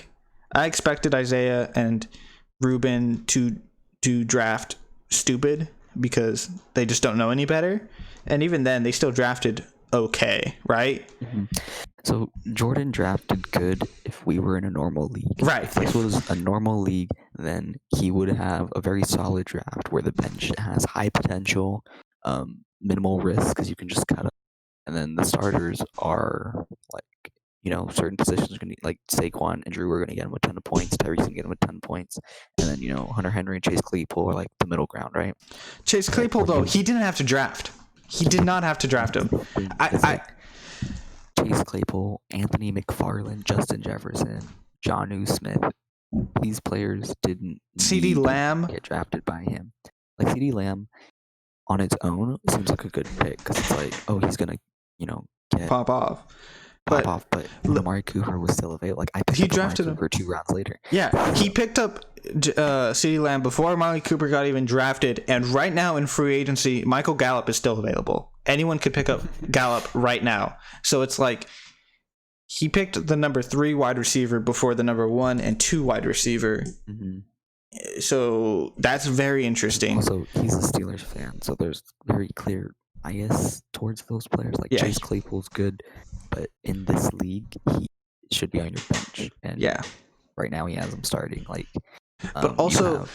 expected Isaiah and Ruben to draft stupid because they just don't know any better, and even then they still drafted okay, right? So Jordan drafted good if we were in a normal league. Right. If this was a normal league, then he would have a very solid draft where the bench has high potential, minimal risk because you can just cut up, and then the starters are certain positions are going to Saquon and Drew are going to get him a ton of points. Tyreek's going to get him a ton of points, and then Hunter Henry and Chase Claypool are the middle ground, right? Chase Claypool though, he didn't have to draft. He did not have to draft him. Chase Claypool, Anthony McFarland, Justin Jefferson, Jonnu Smith. These players didn't CeeDee Lamb get drafted by him. CeeDee Lamb on its own seems like a good pick because it's he's gonna get pop off. But pop off, but when Amari Cooper was still available, like I picked he up Amari drafted him. Cooper 2 rounds later. Yeah, he picked up CeeDee Lamb before Amari Cooper got even drafted, and right now in free agency, Michael Gallup is still available. Anyone could pick up Gallup right now. So it's like he picked the number 3 wide receiver before the number 1 and 2 wide receiver. So that's very interesting. Also, he's a Steelers fan, so there's very clear bias towards those players. Like Chase Claypool's good, but in this league, he should be on your bench. And right now he has him starting. Like, but also,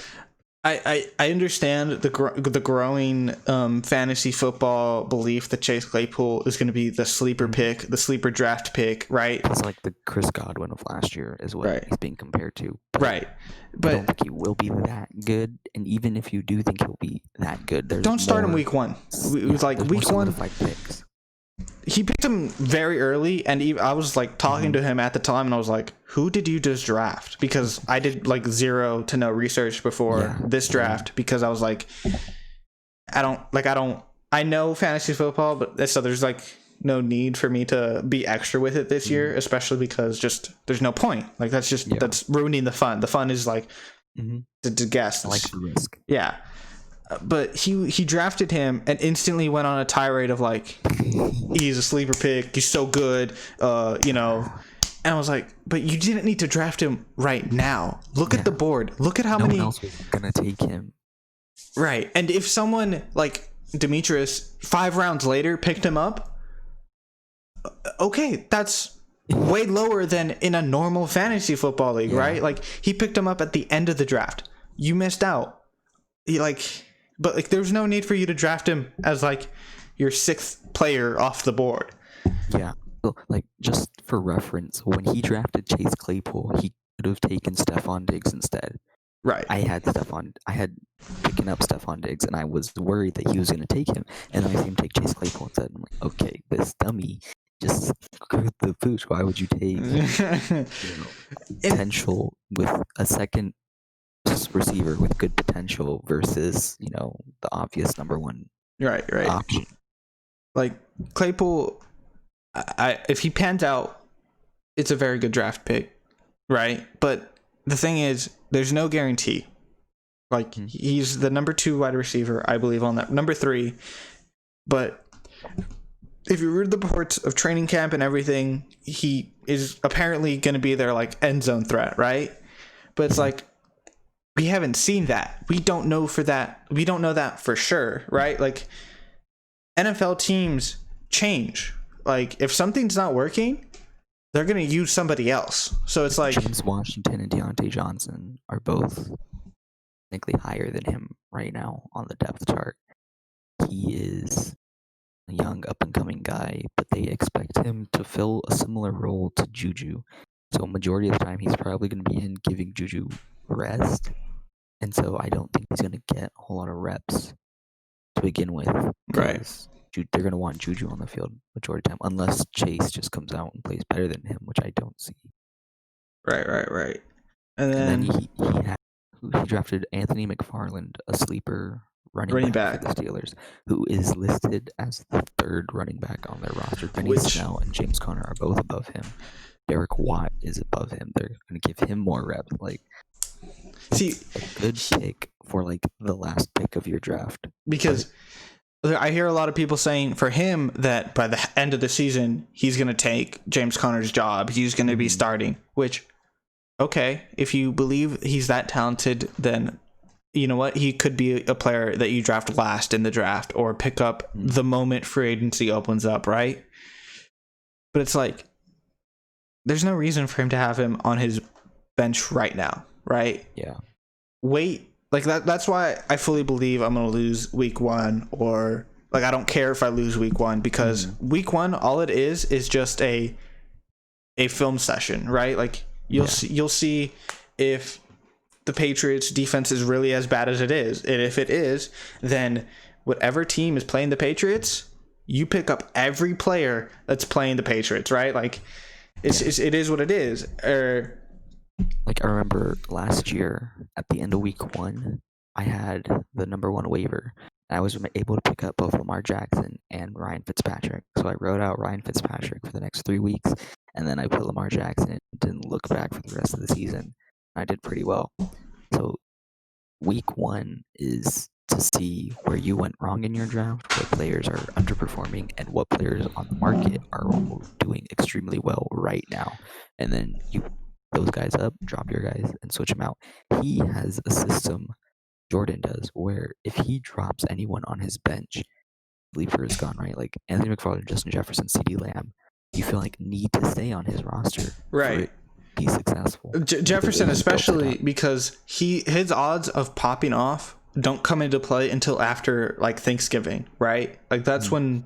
I understand the growing fantasy football belief that Chase Claypool is going to be the sleeper pick, the sleeper draft pick, right? It's like the Chris Godwin of last year is what he's being compared to. But I don't think he will be that good. And even if you do think he'll be that good, don't start him week 1. It was like week 1. Picks. He picked him very early, and I was like talking to him at the time, and I was like, "Who did you just draft?" Because I did like 0 to no research before this draft, because I was like, I know fantasy football, but so there's like no need for me to be extra with it this year, especially because just there's no point. Like that's ruining the fun. The fun is like to guess. I like the risk. Yeah. But he drafted him and instantly went on a tirade of like, he's a sleeper pick, he's so good, and I was like, but you didn't need to draft him right now. Look at the board. Look at how many. No one else was gonna take him. Right, and if someone like Demetrius 5 rounds later picked him up, okay, that's way lower than in a normal fantasy football league, right? Like he picked him up at the end of the draft. You missed out. But there's no need for you to draft him as like your 6th player off the board. Yeah, well, like just for reference, when he drafted Chase Claypool, he could have taken Stephon Diggs instead. Right. I had picking up Stephon Diggs, and I was worried that he was going to take him, and then I see him take Chase Claypool instead. I'm like, okay, this dummy just screwed the pooch. Why would you take potential with a second receiver with good potential versus the obvious number 1 option? Like Claypool, if he pans out, it's a very good draft pick, right? But the thing is, there's no guarantee. Like he's the number 2 wide receiver, I believe, on that number 3. But if you read the reports of training camp and everything, he is apparently going to be their like end zone threat, right? But it's like, we haven't seen that. We don't know that. We don't know that for sure, right? Like NFL teams change. Like if something's not working, they're going to use somebody else. So it's like James Washington and Deontay Johnson are both technically higher than him right now on the depth chart. He is a young up and coming guy, but they expect him to fill a similar role to Juju. So majority of the time he's probably going to be in giving Juju rest. And so I don't think he's going to get a whole lot of reps to begin with. Right. They're going to want Juju on the field majority of the time, unless Chase just comes out and plays better than him, which I don't see. Right. And then he drafted Anthony McFarland, a sleeper running back for the Steelers, who is listed as the 3rd running back on their roster. Benny Snell and James Conner are both above him. Derek Watt is above him. They're going to give him more reps. Like, see, a good pick for like the last pick of your draft. Because I hear a lot of people saying for him that by the end of the season, he's going to take James Conner's job. He's going to be starting, which, okay, if you believe he's that talented, then you know what? He could be a player that you draft last in the draft or pick up the moment free agency opens up, right? But it's like, there's no reason for him to have him on his bench right now, right? Yeah. Wait, like that's why I fully believe I'm going to lose week 1, or like I don't care if I lose week 1, because week 1, all it is just a film session, right? Like you'll see if the Patriots defense is really as bad as it is. And if it is, then whatever team is playing the Patriots, you pick up every player that's playing the Patriots, right? Like it is what it is. Like I remember last year at the end of week 1, I had the number 1 waiver, I was able to pick up both Lamar Jackson and Ryan Fitzpatrick. So I wrote out Ryan Fitzpatrick for the next 3 weeks, and then I put Lamar Jackson in, didn't look back for the rest of the season. I did pretty well. So week 1 is to see where you went wrong in your draft, what players are underperforming, and what players on the market are doing extremely well right now. And then you those guys up, drop your guys, and switch them out. He has a system, Jordan does, where if he drops anyone on his bench, sleeper is gone, right? Like Anthony McFarland, Justin Jefferson, CeeDee Lamb, you feel like need to stay on his roster. Right. Be successful. Jefferson, especially because his odds of popping off don't come into play until after like Thanksgiving, right? Like that's when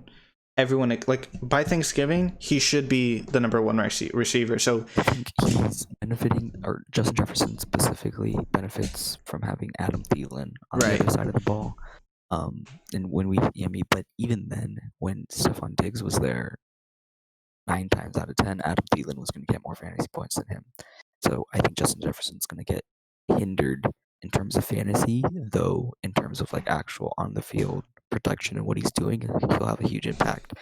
everyone, like by Thanksgiving, he should be the number 1 receiver. So I think he's benefiting, or Justin Jefferson specifically benefits from having Adam Thielen on the other side of the ball. And when but even then, when Stephon Diggs was there, 9 times out of 10, Adam Thielen was going to get more fantasy points than him. So I think Justin Jefferson's going to get hindered in terms of fantasy, though in terms of like actual on the field production and what he's doing, he'll have a huge impact.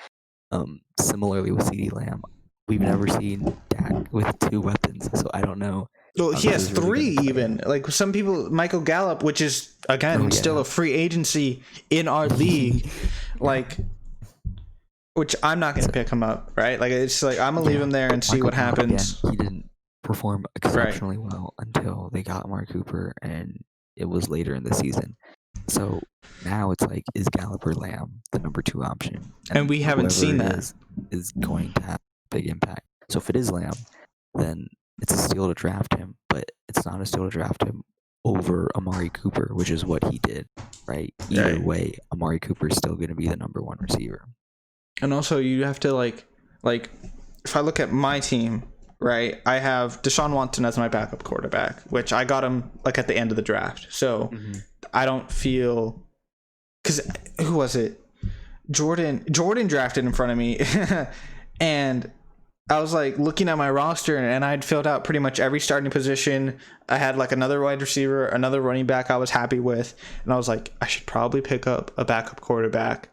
Similarly with CeeDee Lamb, we've never seen Dak with 2 weapons, so I don't know. Well, he has 3 even. Like some people, Michael Gallup, which is again still a free agency in our league, like. Which I'm not going to pick him up, right? Like it's like I'm gonna leave him there and see what happens. Again, he didn't perform exceptionally well until they got Amari Cooper, and it was later in the season. So now it's like, is Gallup or Lamb the number 2 option? And we haven't seen that. Is going to have a big impact. So if it is Lamb, then it's a steal to draft him, but it's not a steal to draft him over Amari Cooper, which is what he did, right? Either way, Amari Cooper is still going to be the number 1 receiver. And also, you have to like if I look at my team, right, I have Deshaun Watson as my backup quarterback, which I got him like at the end of the draft. So I don't feel, because who was it? Jordan drafted in front of me, and I was like looking at my roster, and I'd filled out pretty much every starting position. I had like another wide receiver, another running back I was happy with, and I was like, I should probably pick up a backup quarterback.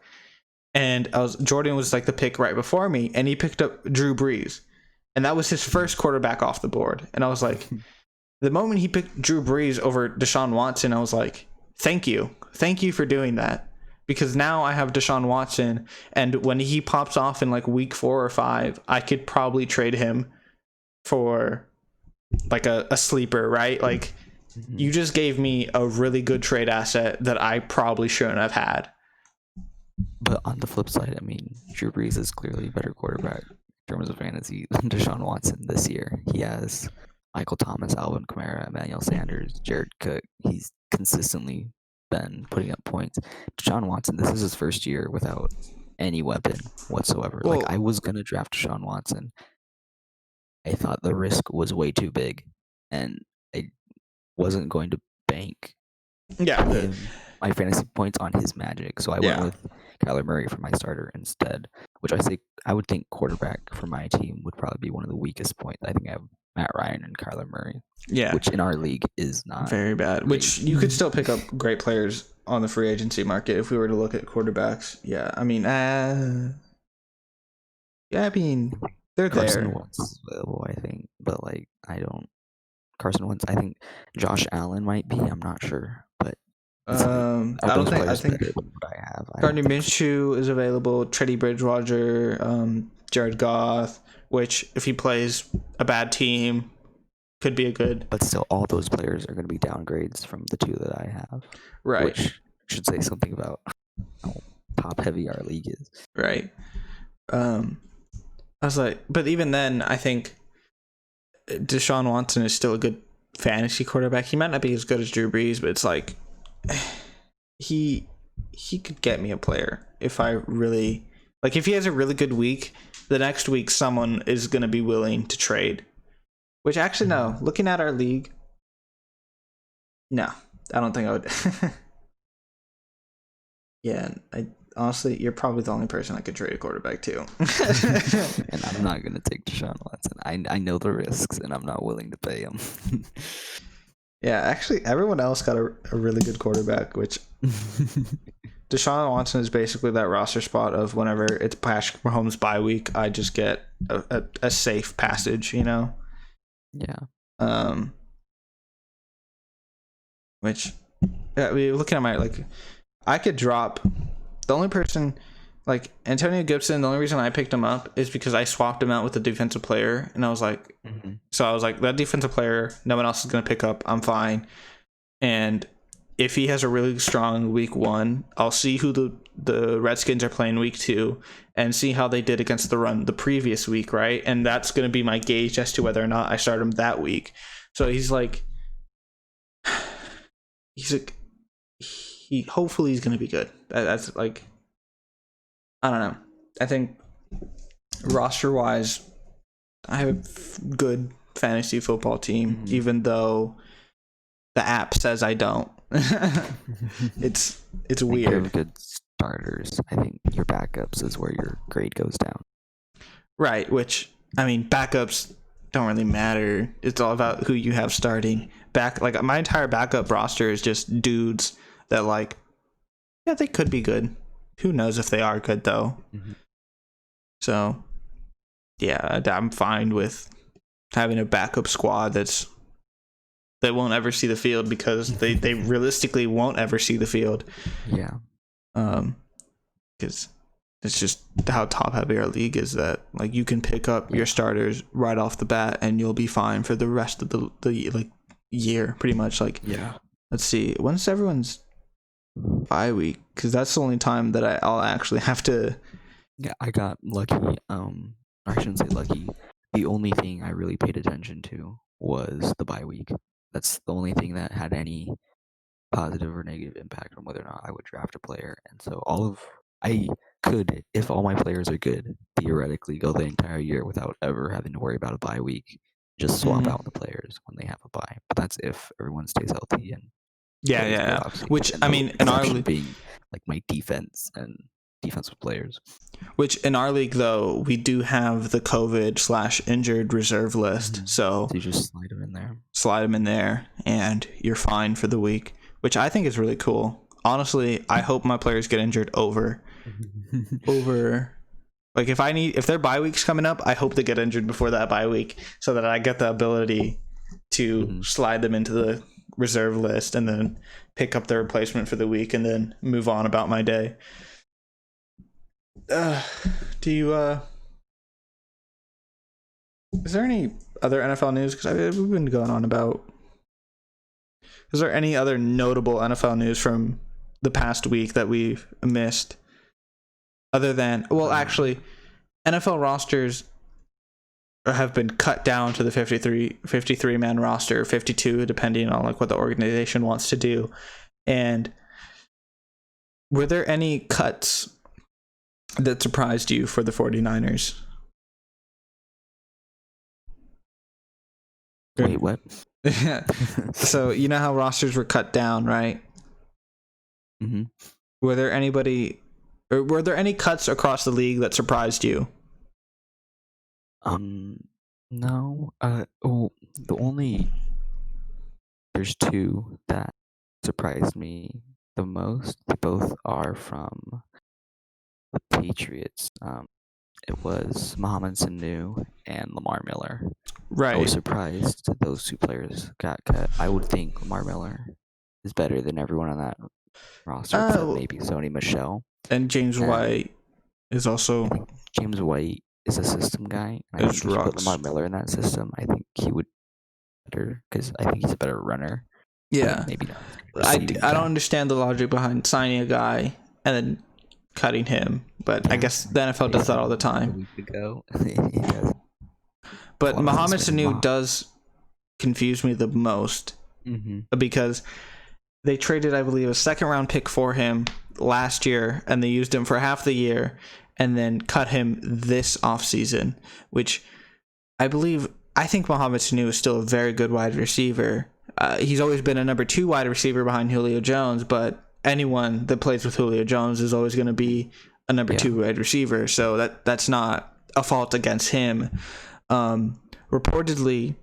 And Jordan was like the pick right before me, and he picked up Drew Brees, and that was his first quarterback off the board. And I was like, the moment he picked Drew Brees over Deshaun Watson, I was like, thank you for doing that, because now I have Deshaun Watson, and when he pops off in like week 4 or 5, I could probably trade him for like a sleeper, right? Like you just gave me a really good trade asset that I probably shouldn't have had. But on the flip side, I mean, Drew Brees is clearly a better quarterback in terms of fantasy than Deshaun Watson this year. He has Michael Thomas, Alvin Kamara, Emmanuel Sanders, Jared Cook. He's consistently been putting up points. Deshaun Watson, this is his first year without any weapon whatsoever. Well, like I was going to draft Deshaun Watson. I thought the risk was way too big, and I wasn't going to bank my fantasy points on his magic. So I went with Kyler Murray for my starter instead, which I would think quarterback for my team would probably be one of the weakest points. I think I have Matt Ryan and Kyler Murray. Yeah. Which in our league is not very bad. Great. Which you could still pick up great players on the free agency market if we were to look at quarterbacks. Yeah. I mean, they're Carson there. Wentz is available, I think, but like Carson Wentz. I think Josh Allen might be. I'm not sure, but I think Gardner Minshew is available. Teddy Bridgewater, Jared Goff, which if he plays a bad team, could be a good. But still, all those players are going to be downgrades from the 2 that I have. Right. Which should say something about how top heavy our league is. Right. I was like, but even then, I think Deshaun Watson is still a good fantasy quarterback. He might not be as good as Drew Brees, but it's like he could get me a player if I really like. If he has a really good week, the next week someone is going to be willing to trade. Which actually, no. Looking at our league, no, I don't think I would. Yeah, honestly, you're probably the only person I could trade a quarterback to. And I'm not going to take Deshaun Watson. I know the risks, and I'm not willing to pay him. Yeah, actually, everyone else got a really good quarterback, which Deshaun Watson is basically that roster spot of whenever it's Patrick Mahomes bye week, I just get a safe passage, you know? Yeah. Which, yeah, looking at my, like, I could drop the only person, like, Antonio Gibson, the only reason I picked him up is because I swapped him out with a defensive player, and I was like, that defensive player, no one else is going to pick up, I'm fine. And if he has a really strong week 1, I'll see who the Redskins are playing week 2 and see how they did against the run the previous week, right? And that's going to be my gauge as to whether or not I start him that week. So hopefully he's going to be good. That's like, I don't know. I think roster wise, I have a good fantasy football team, even though the app says I don't. It's weird. You have good starters. I think your backups is where your grade goes down. Right, which, I mean, backups don't really matter. It's all about who you have starting. Like, my entire backup roster is just dudes that, like, yeah, they could be good. Who knows if they are good, though. So, yeah, I'm fine with having a backup squad that won't ever see the field because they realistically won't ever see the field. Yeah. Because it's just how top heavy our league is, that like you can pick up your starters right off the bat and you'll be fine for the rest of the like year, pretty much. Like, yeah. Let's see, when's everyone's bye week? Because that's the only time that I'll actually have to. Yeah, I got lucky. I shouldn't say lucky. The only thing I really paid attention to was the bye week. That's the only thing that had any positive or negative impact on whether or not I would draft a player. And so I could, if all my players are good, theoretically go the entire year without ever having to worry about a bye week. Just swap out the players when they have a bye. But that's if everyone stays healthy and yeah. Which, I mean, in our league, being like my defense and defensive players. Which in our league, though, we do have the COVID/injured reserve list. So you just slide them in there. Slide them in there, and you're fine for the week, which I think is really cool. Honestly, I hope my players get injured over. Like, if their bye week's coming up, I hope they get injured before that bye week so that I get the ability to slide them into the reserve list and then pick up the replacement for the week and then move on about my day. Do you is there any other NFL news? Because we've been going on about. Is there any other notable NFL news from the past week that we've missed? Other than, well, actually, NFL rosters have been cut down to the 53 man roster, 52 depending on like what the organization wants to do. And were there any cuts that surprised you for the 49ers? Wait, what? So you know how rosters were cut down, right? Were there any cuts across the league that surprised you? No. There's two that surprised me the most. They both are from the Patriots. It was Mohamed Sanu and Lamar Miller. Right. I was surprised that those two players got cut. I would think Lamar Miller is better than everyone on that roster, except maybe Sony Michel. And James White is also. James White is a system guy. I think if you put Lamar Miller in that system, I think he would better because I think he's a better runner. Yeah, maybe not. I don't understand the logic behind signing a guy and then cutting him, but I guess the NFL does that all the time. A week ago. But Mohamed Sanu does confuse me the most because they traded, I believe, a second round pick for him last year, and they used him for half the year and then cut him this offseason, which I think Mohamed Sanu is still a very good wide receiver. He's always been a number 2 wide receiver behind Julio Jones, but anyone that plays with Julio Jones is always going to be a number 2 wide receiver. So that's not a fault against him. Reportedly,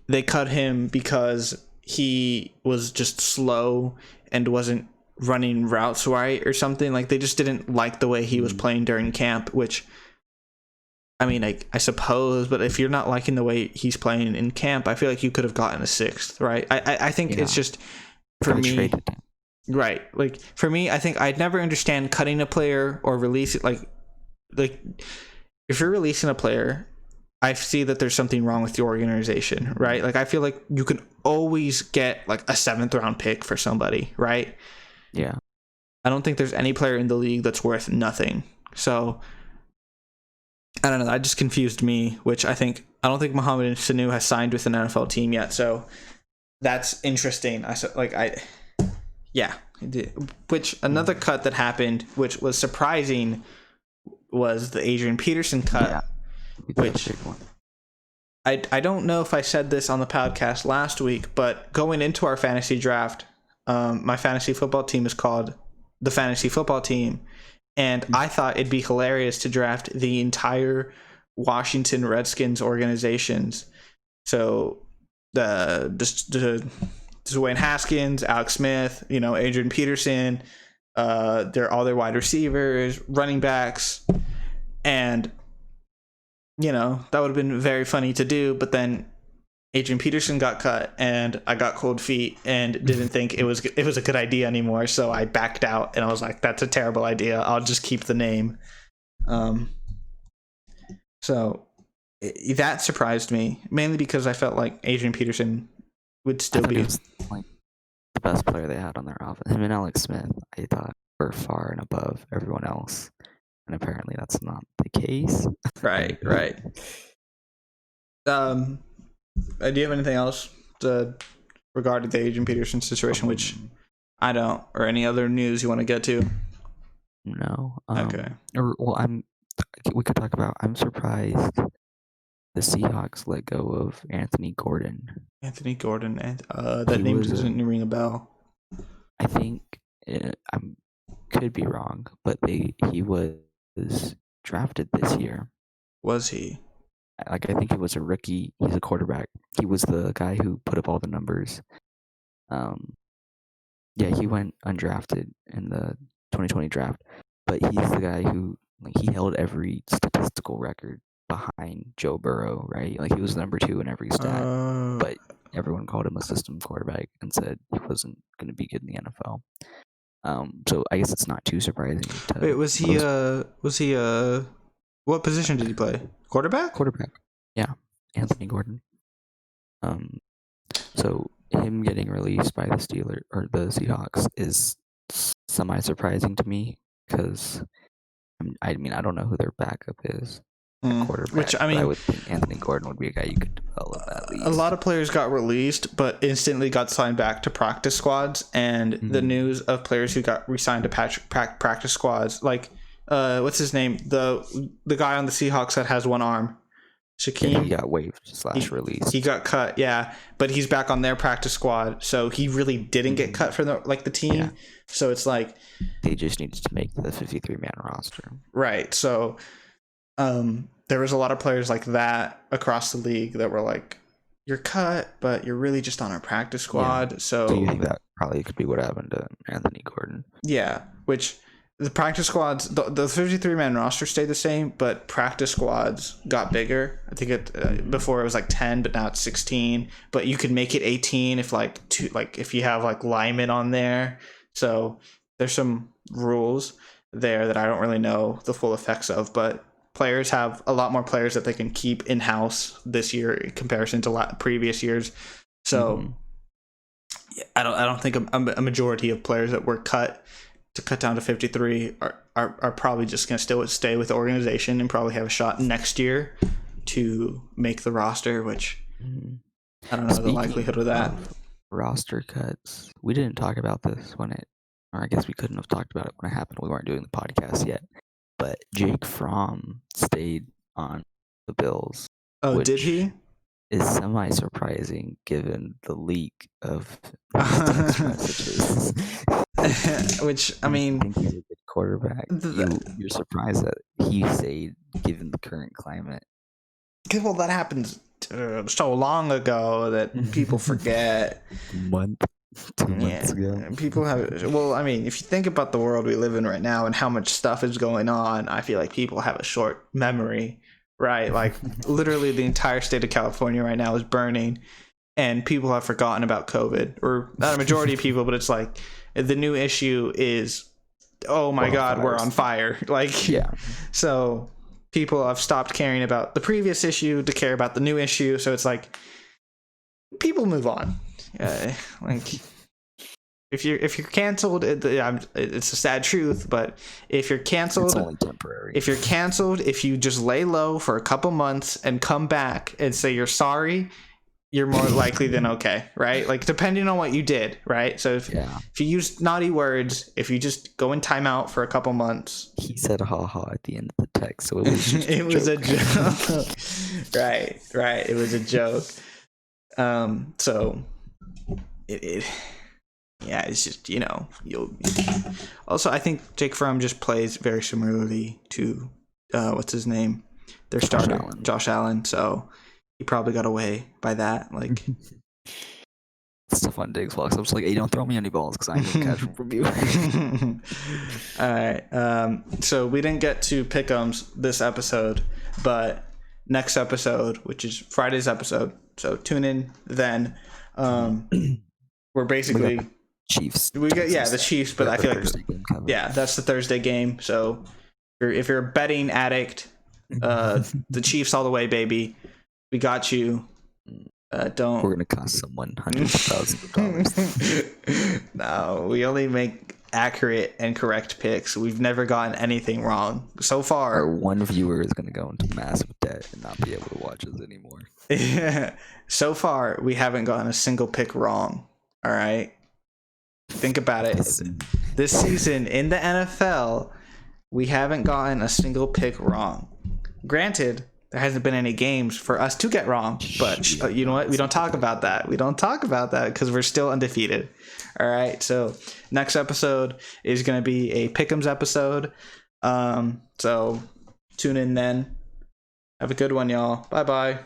they cut him because he was just slow and wasn't running routes right or something. Like they just didn't like the way he was playing during camp, which I mean, I suppose, but if you're not liking the way he's playing in camp, I feel like you could have gotten a sixth, right? I think it's just for me, right? Like for me, I think I'd never understand cutting a player or releasing like if you're releasing a player, I see that there's something wrong with your organization, right? Like I feel like you can always get like a 7th round pick for somebody, right? Yeah. I don't think there's any player in the league that's worth nothing. So I don't know. That just confused me, which I don't think Mohamed Sanu has signed with an NFL team yet. So that's interesting. Yeah. Which another cut that happened, which was surprising, was the Adrian Peterson cut. Yeah. Which I don't know if I said this on the podcast last week, but going into our fantasy draft, my fantasy football team is called the Fantasy Football Team, and I thought it'd be hilarious to draft the entire Washington Redskins organizations. So the Dwayne Haskins, Alex Smith, Adrian Peterson, they're all their wide receivers, running backs, and that would have been very funny to do, but then Adrian Peterson got cut and I got cold feet and didn't think it was a good idea anymore, so I backed out and I was like, that's a terrible idea. I'll just keep the name. So that surprised me, mainly because I felt like Adrian Peterson would still be like the best player they had on their offense. Him and Alex Smith, I thought, were far and above everyone else. And apparently that's not the case. Right. Do you have anything else regarding the Adrian Peterson situation, which I don't, or any other news you want to get to? No. Okay. We could talk about. I'm surprised the Seahawks let go of Anthony Gordon. Anthony Gordon, and that name doesn't ring a bell. I think I could be wrong, but he was drafted this year. Was he? I think he was a rookie. He's a quarterback. He was the guy who put up all the numbers. Yeah, he went undrafted in the 2020 draft, but he's the guy who he held every statistical record behind Joe Burrow, right? Like he was number 2 in every stat, but everyone called him a system quarterback and said he wasn't going to be good in the NFL. So I guess it's not too surprising. Wait, was he what position did he play? Quarterback? Quarterback. Yeah, Anthony Gordon. So him getting released by the Steelers or the Seahawks is semi-surprising to me because I don't know who their backup is. Quarterback, which I would think Anthony Gordon would be a guy you could develop at least. A lot of players got released, but instantly got signed back to practice squads. And the news of players who got re-signed to practice squads, like what's his name, the guy on the Seahawks that has one arm, Shaquem. Yeah, he got waived / released. He got cut, yeah, but he's back on their practice squad, so he really didn't get cut from the team. Yeah. So it's like they just needed to make the 53-man roster, right? So there was a lot of players like that across the league that were like, you're cut, but you're really just on our practice squad. Yeah. So you think that probably could be what happened to Anthony Gordon? Yeah, which the practice squads, the 53-man roster stayed the same, but practice squads got bigger. I think before it was like 10, but now it's 16. But you could make it 18 if if you have like linemen on there. So there's some rules there that I don't really know the full effects of, but players have a lot more players that they can keep in-house this year in comparison to previous years. So I don't think a majority of players that were cut to cut down to 53 are probably just going to stay with the organization and probably have a shot next year to make the roster, which I don't know the likelihood of that. Roster cuts. We didn't talk about this or I guess we couldn't have talked about it when it happened. We weren't doing the podcast yet. But Jake Fromm stayed on the Bills. Oh, did he? Is semi-surprising given the leak of text messages. Which, I mean, think he's a good quarterback. You're surprised that he stayed given the current climate. Well, that happened so long ago that people forget. Month. 2 months ago. People have. Well, I mean, if you think about the world we live in right now and how much stuff is going on, I feel like people have a short memory, right? Like literally, the entire state of California right now is burning, and people have forgotten about COVID, or not a majority of people, but it's like the new issue is, oh my God, we're on fire. Like, Yeah. So people have stopped caring about the previous issue to care about the new issue. So it's like people move on. Like if you're canceled, it's a sad truth, but if you're canceled, It's only temporary. if you're canceled, if you just lay low for a couple months and come back and say you're sorry, you're more likely than okay, right? Like depending on what you did, right? So if you use naughty words, if you just go in timeout for a couple months. He said haha at the end of the text, so it was just it was a joke. Right. It was a joke. So it's just, you'll also, I think Jake Fromm just plays very similarly to what's his name, their starter, Josh Allen. So he probably got away by that. Like Stefon Diggs walks up, just like, hey, don't throw me any balls because I ain't gonna catch them from you. All right. So we didn't get to pick'ems this episode, but next episode, which is Friday's episode, so tune in then. We're basically Chiefs. We got the Chiefs, but I feel like that's the Thursday game. So if you're a betting addict, the Chiefs all the way, baby. We got you. Don't. We're gonna cost someone hundreds of thousands of dollars. No, we only make accurate and correct picks. We've never gotten anything wrong so far. Our one viewer is gonna go into massive debt and not be able to watch us anymore. So far, we haven't gotten a single pick wrong. All right. Think about it. This season in the NFL, we haven't gotten a single pick wrong. Granted, there hasn't been any games for us to get wrong, but you know what? We don't talk about that. We don't talk about that because we're still undefeated. All right. So next episode is going to be a Pick'ems episode. So tune in then. Have a good one, y'all. Bye-bye.